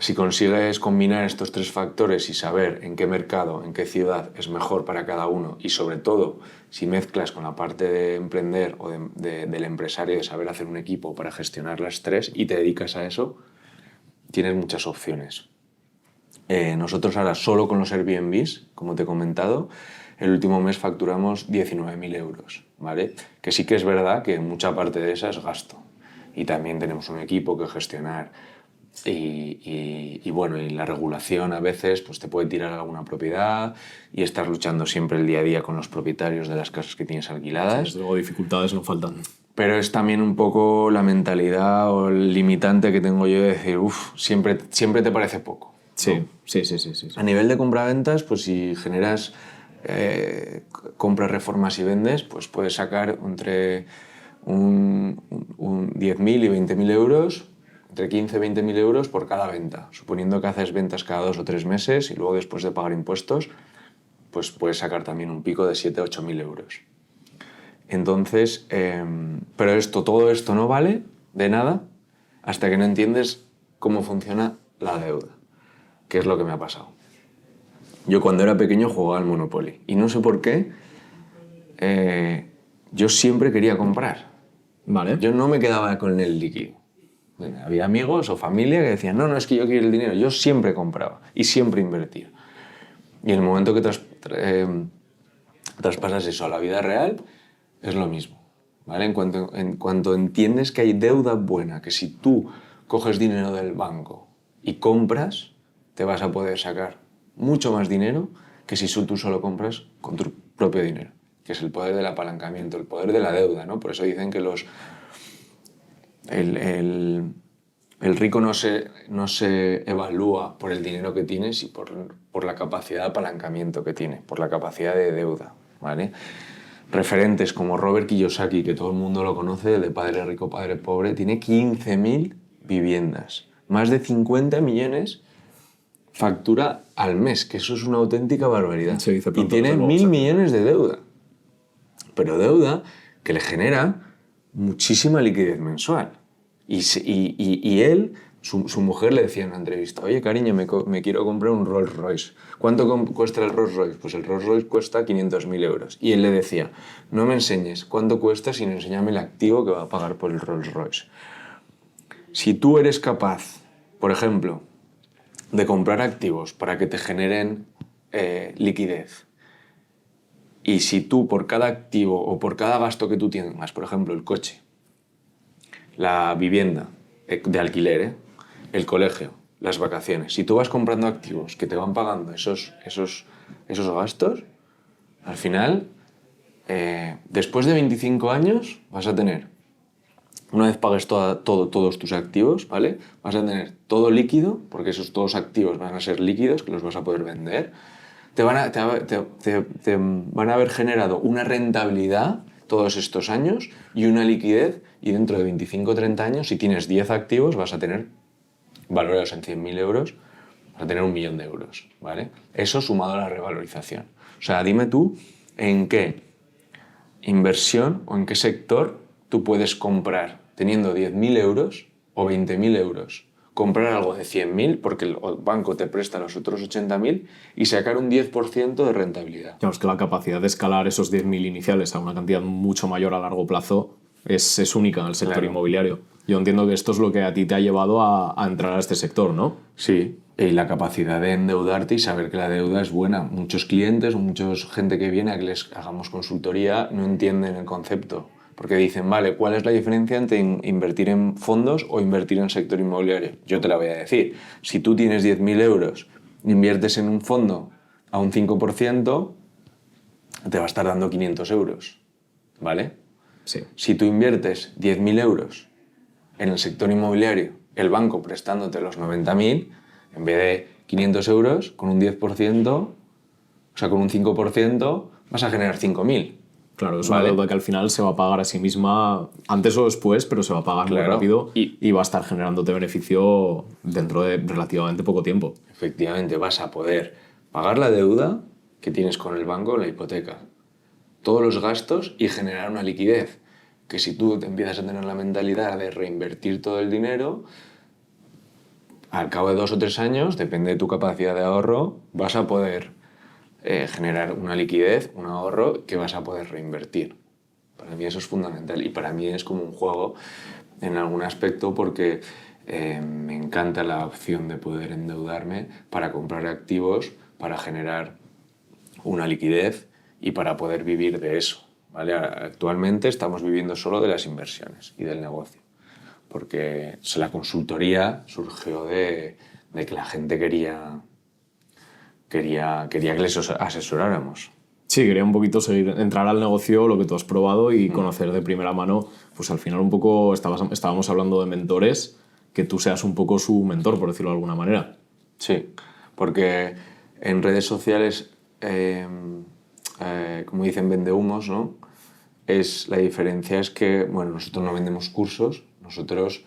Si consigues combinar estos 3 factores y saber en qué mercado, en qué ciudad es mejor para cada uno y sobre todo si mezclas con la parte de emprender o del empresario, de saber hacer un equipo para gestionar las 3 y te dedicas a eso, tienes muchas opciones. Nosotros ahora solo con los Airbnbs, como te he comentado, el último mes facturamos 19.000 euros, ¿vale? Que sí que es verdad que mucha parte de esa es gasto y también tenemos un equipo que gestionar. Y bueno, y la regulación a veces pues te puede tirar alguna propiedad y estás luchando siempre el día a día con los propietarios de las casas que tienes alquiladas. Desde luego dificultades no faltan. Pero es también un poco la mentalidad o el limitante que tengo yo de decir, siempre te parece poco, ¿no? Sí. A nivel de compraventas, pues si generas compras, reformas y vendes, pues puedes sacar entre un 10.000 y 20.000 euros, entre 15 y 20.000 euros por cada venta, suponiendo que haces ventas cada 2 o 3 meses y luego después de pagar impuestos, pues puedes sacar también un pico de 7 o 8.000 euros. Entonces, pero todo esto no vale de nada hasta que no entiendes cómo funciona la deuda, que es lo que me ha pasado. Yo cuando era pequeño jugaba al Monopoly y no sé por qué yo siempre quería comprar. Vale. Yo no me quedaba con el líquido. Bueno, había amigos o familia que decían, no, es que yo quiero el dinero. Yo siempre compraba y siempre invertía. Y en el momento que traspasas eso a la vida real, es lo mismo. ¿Vale? En cuanto entiendes que hay deuda buena, que si tú coges dinero del banco y compras, te vas a poder sacar mucho más dinero que si tú solo compras con tu propio dinero, que es el poder del apalancamiento, el poder de la deuda, ¿no? Por eso dicen que el rico no se evalúa por el dinero que tiene, sino por la capacidad de apalancamiento que tiene, por la capacidad de deuda, ¿vale? Referentes como Robert Kiyosaki, que todo el mundo lo conoce, de Padre Rico, Padre Pobre, tiene 15.000 viviendas, más de 50 millones factura al mes, que eso es una auténtica barbaridad. Se dice y pronto, tiene desde luego, 1.000 sí. millones de deuda. Pero deuda que le genera muchísima liquidez mensual. Y él, su mujer le decía en una entrevista, oye, cariño, me quiero comprar un Rolls Royce. ¿Cuánto cuesta el Rolls Royce? Pues el Rolls Royce cuesta 500.000 euros. Y él le decía, no me enseñes cuánto cuesta, sino enséñame el activo que va a pagar por el Rolls Royce. Si tú eres capaz, por ejemplo, de comprar activos para que te generen liquidez, y si tú por cada activo o por cada gasto que tú tienes, por ejemplo, el coche, la vivienda de alquiler, el colegio, las vacaciones, si tú vas comprando activos que te van pagando esos gastos, al final, después de 25 años, vas a tener, una vez pagues todos tus activos, ¿vale? Vas a tener todo líquido, porque esos todos activos van a ser líquidos, que los vas a poder vender. Te van a haber generado una rentabilidad todos estos años y una liquidez, y dentro de 25 o 30 años, si tienes 10 activos, vas a tener, valorados en 100.000 euros, vas a tener 1.000.000 de euros, ¿vale? Eso sumado a la revalorización. O sea, dime tú en qué inversión o en qué sector tú puedes comprar teniendo 10.000 euros o 20.000 euros. Comprar algo de 100.000 porque el banco te presta los otros 80.000 y sacar un 10% de rentabilidad. Digamos que la capacidad de escalar esos 10.000 iniciales a una cantidad mucho mayor a largo plazo es única en el sector inmobiliario. Yo entiendo que esto es lo que a ti te ha llevado a entrar a este sector, ¿no? Sí, y la capacidad de endeudarte y saber que la deuda es buena. Muchos clientes o mucha gente que viene a que les hagamos consultoría no entienden el concepto. Porque dicen, vale, ¿cuál es la diferencia entre invertir en fondos o invertir en sector inmobiliario? Yo te la voy a decir. Si tú tienes 10.000 euros, inviertes en un fondo a un 5%, te va a estar dando 500 euros, ¿vale? Sí. Si tú inviertes 10.000 euros en el sector inmobiliario, el banco prestándote los 90.000, en vez de 500 euros, con un 10%, o sea, con un 5%, vas a generar 5.000. Claro, es una deuda que al final se va a pagar a sí misma antes o después, pero se va a pagar muy rápido y va a estar generándote beneficio dentro de relativamente poco tiempo. Efectivamente, vas a poder pagar la deuda que tienes con el banco, la hipoteca, todos los gastos y generar una liquidez. Que si tú te empiezas a tener la mentalidad de reinvertir todo el dinero, al cabo de 2 o 3 años, depende de tu capacidad de ahorro, vas a poder generar una liquidez, un ahorro que vas a poder reinvertir. Para mí eso es fundamental y para mí es como un juego en algún aspecto porque me encanta la opción de poder endeudarme para comprar activos, para generar una liquidez y para poder vivir de eso, ¿vale? Actualmente estamos viviendo solo de las inversiones y del negocio, porque la consultoría surgió de que la gente quería que les asesoráramos. Sí, quería un poquito entrar al negocio, lo que tú has probado y conocer de primera mano, pues al final un poco estábamos hablando de mentores, que tú seas un poco su mentor, por decirlo de alguna manera. Sí, porque en redes sociales, como dicen, vendehumos, ¿no? La diferencia es que, bueno, nosotros no vendemos cursos, nosotros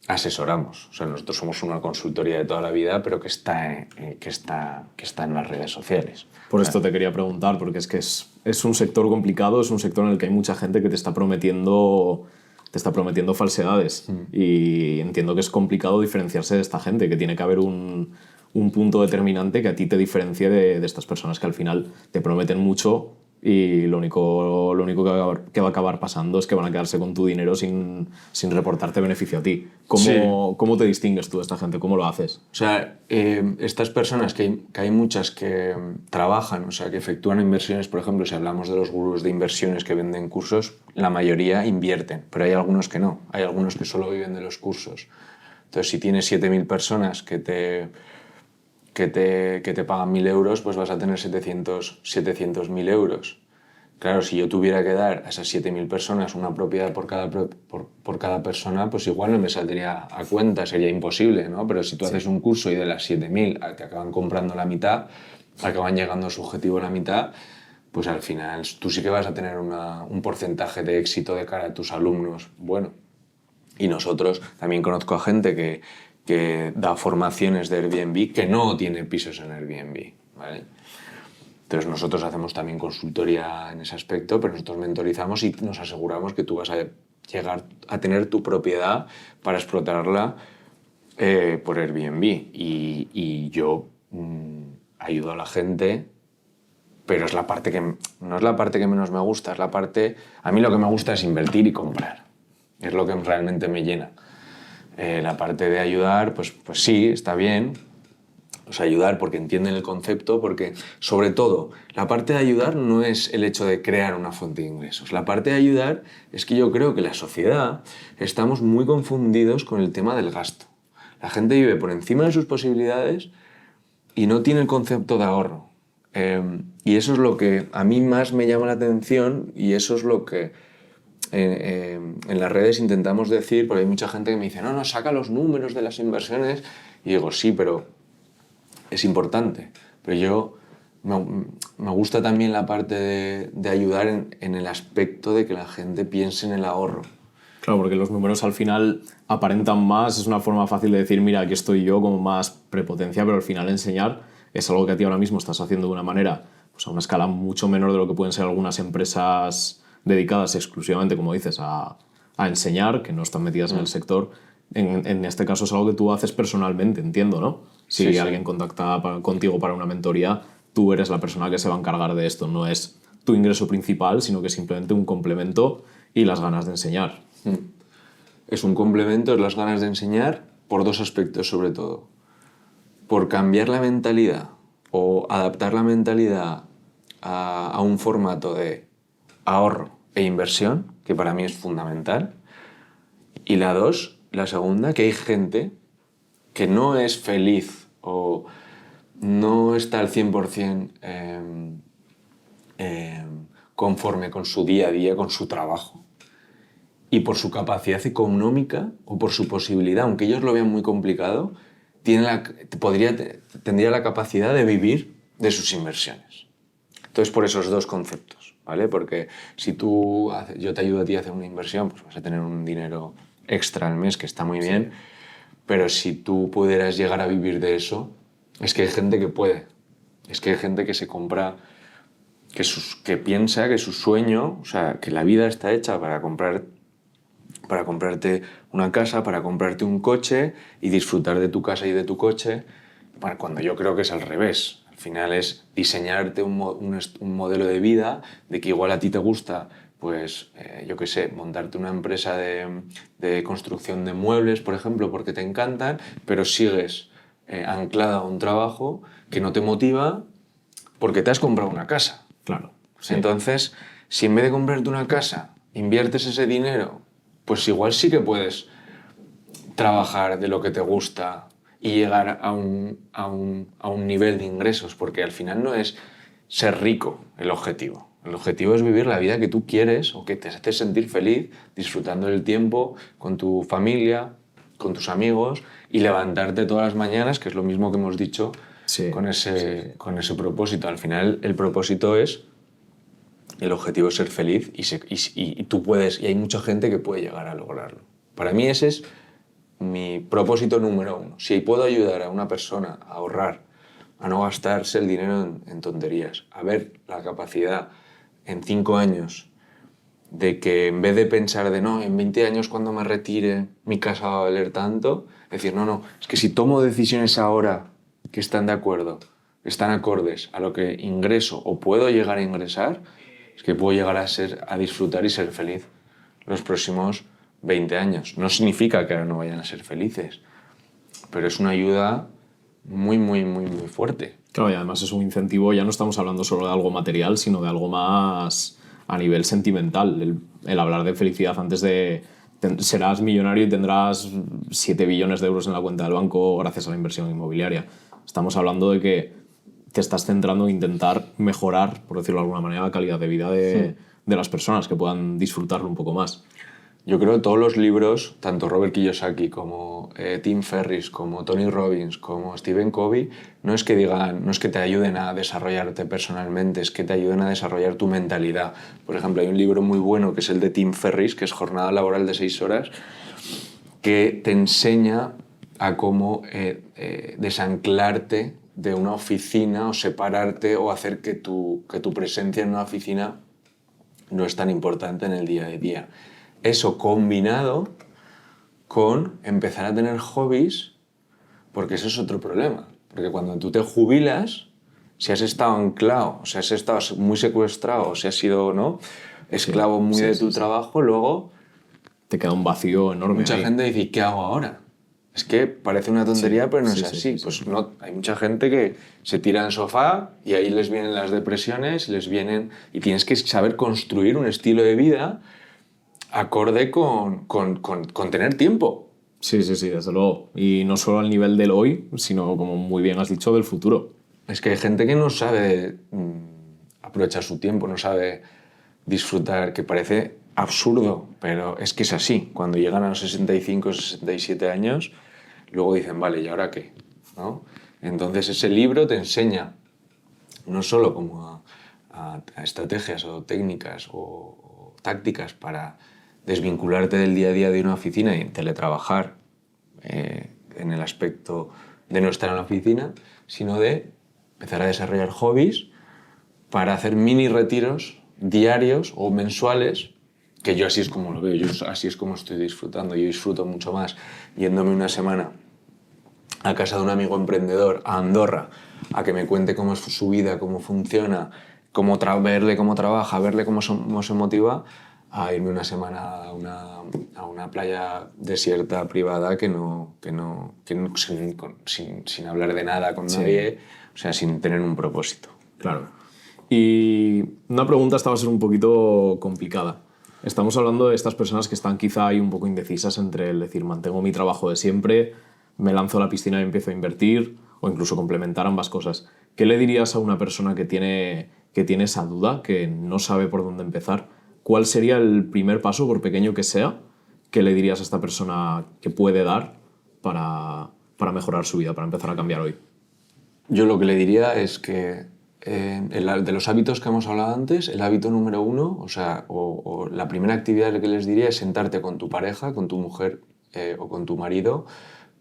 asesoramos. O sea, nosotros somos una consultoría de toda la vida, pero que está en las redes sociales. Por esto te quería preguntar, porque es que es un sector complicado, es un sector en el que hay mucha gente que te está prometiendo te está prometiendo falsedades. Y entiendo que es complicado diferenciarse de esta gente, que tiene que haber un punto determinante que a ti te diferencie de estas personas que al final te prometen mucho y lo único que va a acabar pasando es que van a quedarse con tu dinero sin reportarte beneficio a ti. ¿Cómo te distingues tú de esta gente? ¿Cómo lo haces? O sea, estas personas, que hay muchas que trabajan, o sea, que efectúan inversiones, por ejemplo, si hablamos de los gurús de inversiones que venden cursos, la mayoría invierten, pero hay algunos que no, hay algunos que solo viven de los cursos. Entonces, si tienes 7.000 personas que te pagan 1.000 euros, pues vas a tener 700.000 euros. Claro, si yo tuviera que dar a esas 7.000 personas una propiedad por cada persona, pues igual no me saldría a cuenta, sería imposible, ¿no? Pero si tú haces un curso y de las 7.000 te acaban comprando la mitad, acaban llegando a su objetivo la mitad, pues al final tú sí que vas a tener un porcentaje de éxito de cara a tus alumnos. Bueno, y nosotros, también conozco a gente que da formaciones de Airbnb que no tiene pisos en Airbnb, ¿vale? Entonces nosotros hacemos también consultoría en ese aspecto, pero nosotros mentorizamos y nos aseguramos que tú vas a llegar a tener tu propiedad para explotarla por Airbnb. Y yo ayudo a la gente, pero es la parte no es la parte que menos me gusta, es la parte... A mí lo que me gusta es invertir y comprar. Es lo que realmente me llena. La parte de ayudar, pues sí, está bien. O sea, ayudar porque entienden el concepto, porque sobre todo la parte de ayudar no es el hecho de crear una fuente de ingresos. La parte de ayudar es que yo creo que la sociedad estamos muy confundidos con el tema del gasto. La gente vive por encima de sus posibilidades y no tiene el concepto de ahorro. Y eso es lo que a mí más me llama la atención y eso es lo que en las redes intentamos decir, porque hay mucha gente que me dice, no, saca los números de las inversiones. Y digo, sí, pero es importante, pero yo me gusta también la parte de ayudar en el aspecto de que la gente piense en el ahorro. Claro, porque los números al final aparentan más, es una forma fácil de decir, mira, aquí estoy yo como más prepotencia, pero al final enseñar es algo que a ti ahora mismo estás haciendo de una manera, pues a una escala mucho menor de lo que pueden ser algunas empresas dedicadas exclusivamente, como dices, a enseñar, que no están metidas en el sector. En este caso es algo que tú haces personalmente, entiendo, ¿no? Si Sí. alguien contacta contigo para una mentoría, tú eres la persona que se va a encargar de esto. No es tu ingreso principal, sino que es simplemente un complemento y las ganas de enseñar. Es un complemento, es las ganas de enseñar por dos aspectos sobre todo. Por cambiar la mentalidad o adaptar la mentalidad a un formato de ahorro e inversión, que para mí es fundamental. Y la segunda, que hay gente que no es feliz o no está al 100% conforme con su día a día, con su trabajo. Y por su capacidad económica o por su posibilidad, aunque ellos lo vean muy complicado, tendría la capacidad de vivir de sus inversiones. Entonces, por esos dos conceptos, ¿vale? Porque si yo te ayudo a ti a hacer una inversión, pues vas a tener un dinero extra al mes, que está muy bien, pero si tú pudieras llegar a vivir de eso, es que hay gente que puede. Es que hay gente que se compra, que piensa que su sueño, o sea, que la vida está hecha para comprarte una casa, para comprarte un coche y disfrutar de tu casa y de tu coche, cuando yo creo que es al revés. Al final es diseñarte un modelo de vida de que igual a ti te gusta, pues, yo qué sé, montarte una empresa de construcción de muebles, por ejemplo, porque te encantan, pero sigues anclada a un trabajo que no te motiva porque te has comprado una casa. Claro. Sí. Entonces, si en vez de comprarte una casa inviertes ese dinero, pues igual sí que puedes trabajar de lo que te gusta y llegar a un nivel de ingresos, porque al final no es ser rico el objetivo. El objetivo es vivir la vida que tú quieres o que te hace sentir feliz, disfrutando del tiempo con tu familia, con tus amigos y levantarte todas las mañanas, que es lo mismo que hemos dicho, con ese propósito. Al final el propósito es... El objetivo es ser feliz y tú puedes, y hay mucha gente que puede llegar a lograrlo. Para mí ese es mi propósito número uno. Si puedo ayudar a una persona a ahorrar, a no gastarse el dinero en tonterías, a ver la capacidad en 5 años de que en vez de pensar de no, en 20 años cuando me retire mi casa va a valer tanto, decir, no, es que si tomo decisiones ahora que están de acuerdo, que están acordes a lo que ingreso o puedo llegar a ingresar, es que puedo llegar a disfrutar y ser feliz los próximos 20 años. No significa que ahora no vayan a ser felices, pero es una ayuda muy, muy, muy, muy fuerte. Claro, y además es un incentivo, ya no estamos hablando solo de algo material, sino de algo más a nivel sentimental. El hablar de felicidad antes de... serás millonario y tendrás 7 billones de euros en la cuenta del banco gracias a la inversión inmobiliaria. Estamos hablando de que te estás centrando en intentar mejorar, por decirlo de alguna manera, la calidad de vida de las personas, que puedan disfrutarlo un poco más. Yo creo que todos los libros, tanto Robert Kiyosaki como Tim Ferriss, como Tony Robbins, como Stephen Covey, no es que te ayuden a desarrollarte personalmente, es que te ayuden a desarrollar tu mentalidad. Por ejemplo, hay un libro muy bueno que es el de Tim Ferriss, que es Jornada Laboral de 6 horas, que te enseña a cómo desanclarte de una oficina o separarte o hacer que tu presencia en una oficina no es tan importante en el día a día. Eso combinado con empezar a tener hobbies, porque eso es otro problema. Porque cuando tú te jubilas, si has estado anclado, o si has estado muy secuestrado, o si has sido, ¿no?, esclavo muy de tu trabajo, luego te queda un vacío enorme. Mucha gente dice, ¿qué hago ahora? Es que parece una tontería, pero no es así. Sí. Pues no, hay mucha gente que se tira en el sofá y ahí les vienen las depresiones, y tienes que saber construir un estilo de vida acorde con tener tiempo. Sí, desde luego. Y no solo al nivel del hoy, sino, como muy bien has dicho, del futuro. Es que hay gente que no sabe aprovechar su tiempo, no sabe disfrutar, que parece absurdo, pero es que es así. Cuando llegan a los 65 o 67 años, luego dicen, vale, ¿y ahora qué? ¿No? Entonces ese libro te enseña no solo como a estrategias o técnicas o tácticas para desvincularte del día a día de una oficina y teletrabajar en el aspecto de no estar en la oficina, sino de empezar a desarrollar hobbies para hacer mini retiros diarios o mensuales, que yo así es como lo veo, yo así es como estoy disfrutando. Yo disfruto mucho más yéndome una semana a casa de un amigo emprendedor a Andorra a que me cuente cómo es su vida, cómo funciona, verle cómo trabaja, verle cómo se motiva, a irme una semana a una playa desierta, privada, sin hablar de nada con nadie, o sea, sin tener un propósito. Claro. Y una pregunta, esta va a ser un poquito complicada. Estamos hablando de estas personas que están quizá ahí un poco indecisas entre el decir, mantengo mi trabajo de siempre, me lanzo a la piscina y empiezo a invertir, o incluso complementar ambas cosas. ¿Qué le dirías a una persona que tiene esa duda, que no sabe por dónde empezar? ¿Cuál sería el primer paso, por pequeño que sea, que le dirías a esta persona que puede dar para mejorar su vida, para empezar a cambiar hoy? Yo lo que le diría es que de los hábitos que hemos hablado antes, el hábito número 1, o la primera actividad que les diría es sentarte con tu pareja, con tu mujer o con tu marido,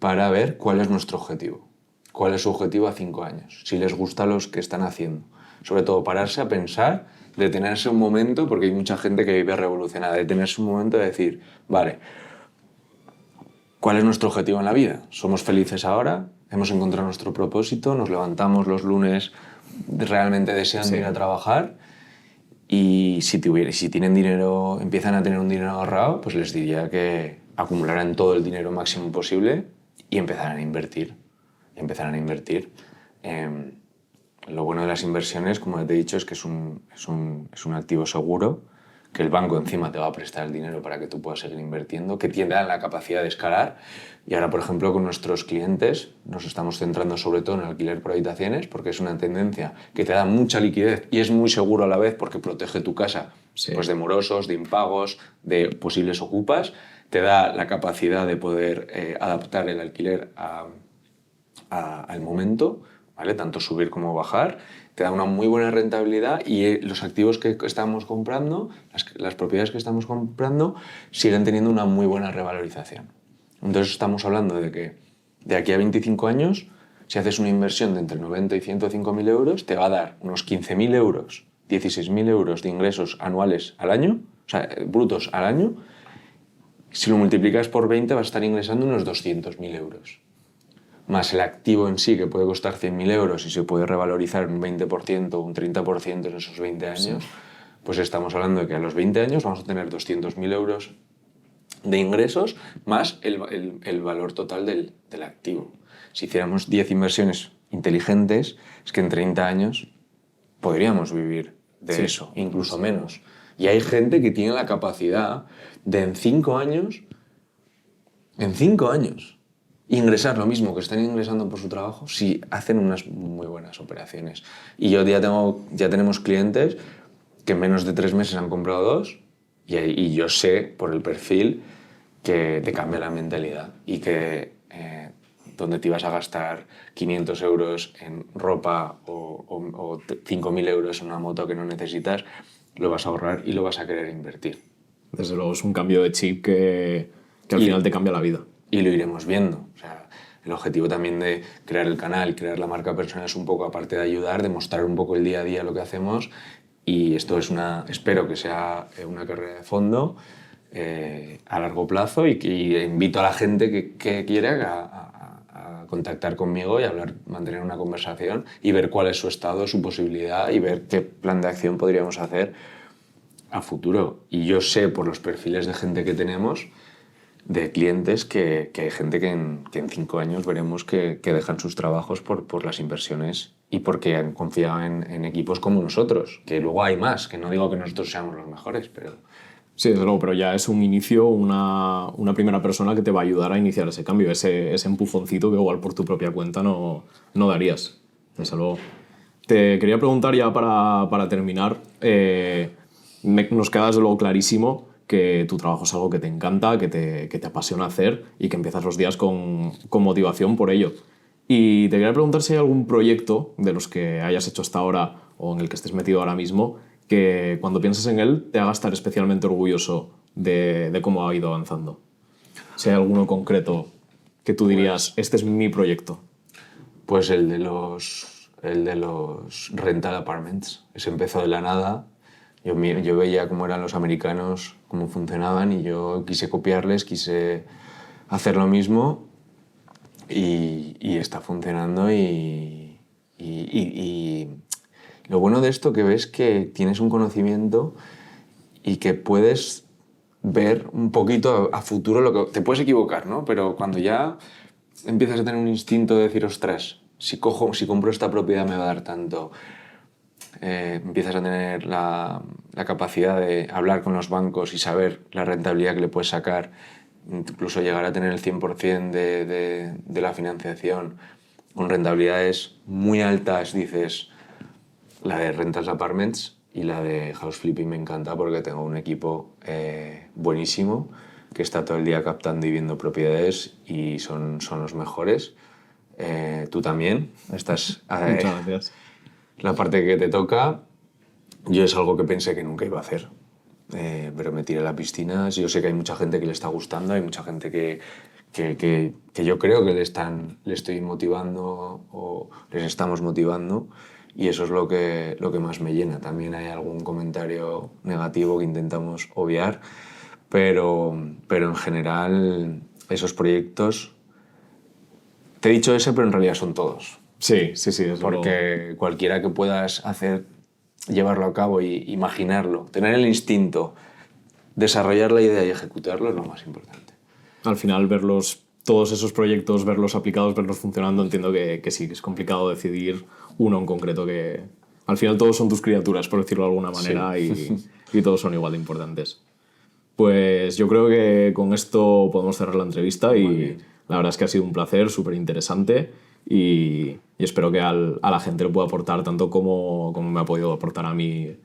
para ver cuál es nuestro objetivo. ¿Cuál es su objetivo a 5 años? Si les gusta los que están haciendo. Sobre todo, pararse a pensar, detenerse un momento, porque hay mucha gente que vive revolucionada, detenerse un momento y decir, vale, ¿cuál es nuestro objetivo en la vida? ¿Somos felices ahora? ¿Hemos encontrado nuestro propósito? ¿Nos levantamos los lunes realmente deseando ir a trabajar? Y si tienen dinero, empiezan a tener un dinero ahorrado, pues les diría que acumularan todo el dinero máximo posible y empezaran a invertir. Lo bueno de las inversiones, como te he dicho, es que es un activo seguro, que el banco encima te va a prestar el dinero para que tú puedas seguir invirtiendo, que te dan la capacidad de escalar. Y ahora, por ejemplo, con nuestros clientes nos estamos centrando sobre todo en el alquiler por habitaciones, porque es una tendencia que te da mucha liquidez y es muy seguro a la vez porque protege tu casa pues de morosos, de impagos, de posibles ocupas. Te da la capacidad de poder adaptar el alquiler al momento, ¿vale? Tanto subir como bajar. Te da una muy buena rentabilidad y los activos que estamos comprando, las propiedades que estamos comprando, siguen teniendo una muy buena revalorización. Entonces estamos hablando de que de aquí a 25 años, si haces una inversión de entre 90 y 105.000 euros, te va a dar unos 15.000 euros, 16.000 euros de ingresos anuales al año, o sea, brutos al año, si lo multiplicas por 20 vas a estar ingresando unos 200.000 euros. Más el activo en sí, que puede costar 100.000 euros y se puede revalorizar un 20% o un 30% en esos 20 años, pues estamos hablando de que a los 20 años vamos a tener 200.000 euros de ingresos más el valor total del activo. Si hiciéramos 10 inversiones inteligentes, es que en 30 años podríamos vivir de eso, incluso menos. Y hay gente que tiene la capacidad de en 5 años, ingresar lo mismo que están ingresando por su trabajo si hacen unas muy buenas operaciones. Y ya tenemos clientes que en menos de 3 meses han comprado 2 y yo sé por el perfil que te cambia la mentalidad y que donde te ibas a gastar 500 euros en ropa o 5.000 euros en una moto que no necesitas, lo vas a ahorrar y lo vas a querer invertir. Desde luego es un cambio de chip que al final te cambia la vida. Y lo iremos viendo. O sea, el objetivo también de crear el canal, crear la marca personal es un poco, aparte de ayudar, de mostrar un poco el día a día lo que hacemos. Y esto espero que sea una carrera de fondo a largo plazo y que invito a la gente que quiera a contactar conmigo y mantener una conversación y ver cuál es su estado, su posibilidad y ver qué plan de acción podríamos hacer a futuro. Y yo sé por los perfiles de gente que tenemos, de clientes, que hay gente que en 5 años veremos que dejan sus trabajos por las inversiones y porque han confiado en equipos como nosotros, que luego hay más, que no digo que nosotros seamos los mejores, pero... Sí, desde luego, pero ya es un inicio, una primera persona que te va a ayudar a iniciar ese cambio, ese empujoncito que igual por tu propia cuenta no darías, desde luego. Te quería preguntar ya para terminar, nos queda desde luego clarísimo que tu trabajo es algo que te encanta, que te apasiona hacer y que empiezas los días con motivación por ello. Y te quería preguntar si hay algún proyecto de los que hayas hecho hasta ahora o en el que estés metido ahora mismo que cuando pienses en él te haga estar especialmente orgulloso de cómo ha ido avanzando. Si hay alguno concreto que tú dirías, este es mi proyecto. Pues el de los rental apartments. Ese empezó de la nada. Yo veía cómo eran los americanos, cómo funcionaban y yo quise copiarles, quise hacer lo mismo y está funcionando y lo bueno de esto que ves que tienes un conocimiento y que puedes ver un poquito a futuro lo que... Te puedes equivocar, ¿no? Pero cuando ya empiezas a tener un instinto de decir, ostras, si compro esta propiedad me va a dar tanto... empiezas a tener la capacidad de hablar con los bancos y saber la rentabilidad que le puedes sacar, incluso llegar a tener el 100% de la financiación con rentabilidades muy altas, dices, la de rentas apartments y la de house flipping me encanta porque tengo un equipo buenísimo que está todo el día captando y viendo propiedades y son los mejores. Tú también estás... Muchas gracias. La parte que te toca, yo es algo que pensé que nunca iba a hacer, pero me tiré a la piscina. Yo sé que hay mucha gente que le está gustando, hay mucha gente que yo creo que le estoy motivando o les estamos motivando y eso es lo que más me llena. También hay algún comentario negativo que intentamos obviar, pero en general esos proyectos, te he dicho ese, pero en realidad son todos. Sí. Porque cualquiera que puedas hacer, llevarlo a cabo y imaginarlo, tener el instinto, desarrollar la idea y ejecutarlo es lo más importante. Al final, todos esos proyectos, verlos aplicados, verlos funcionando, entiendo que sí, que es complicado decidir uno en concreto, que al final todos son tus criaturas, por decirlo de alguna manera, sí. y todos son igual de importantes. Pues yo creo que con esto podemos cerrar la entrevista y la verdad es que ha sido un placer, súper interesante. Y espero que a la gente le pueda aportar tanto como me ha podido aportar a mí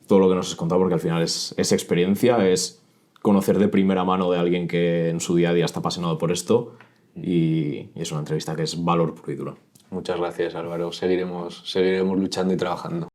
todo lo que nos has contado, porque al final es experiencia, es conocer de primera mano de alguien que en su día a día está apasionado por esto y es una entrevista que es valor puro y duro. Muchas gracias, Álvaro. Seguiremos luchando y trabajando.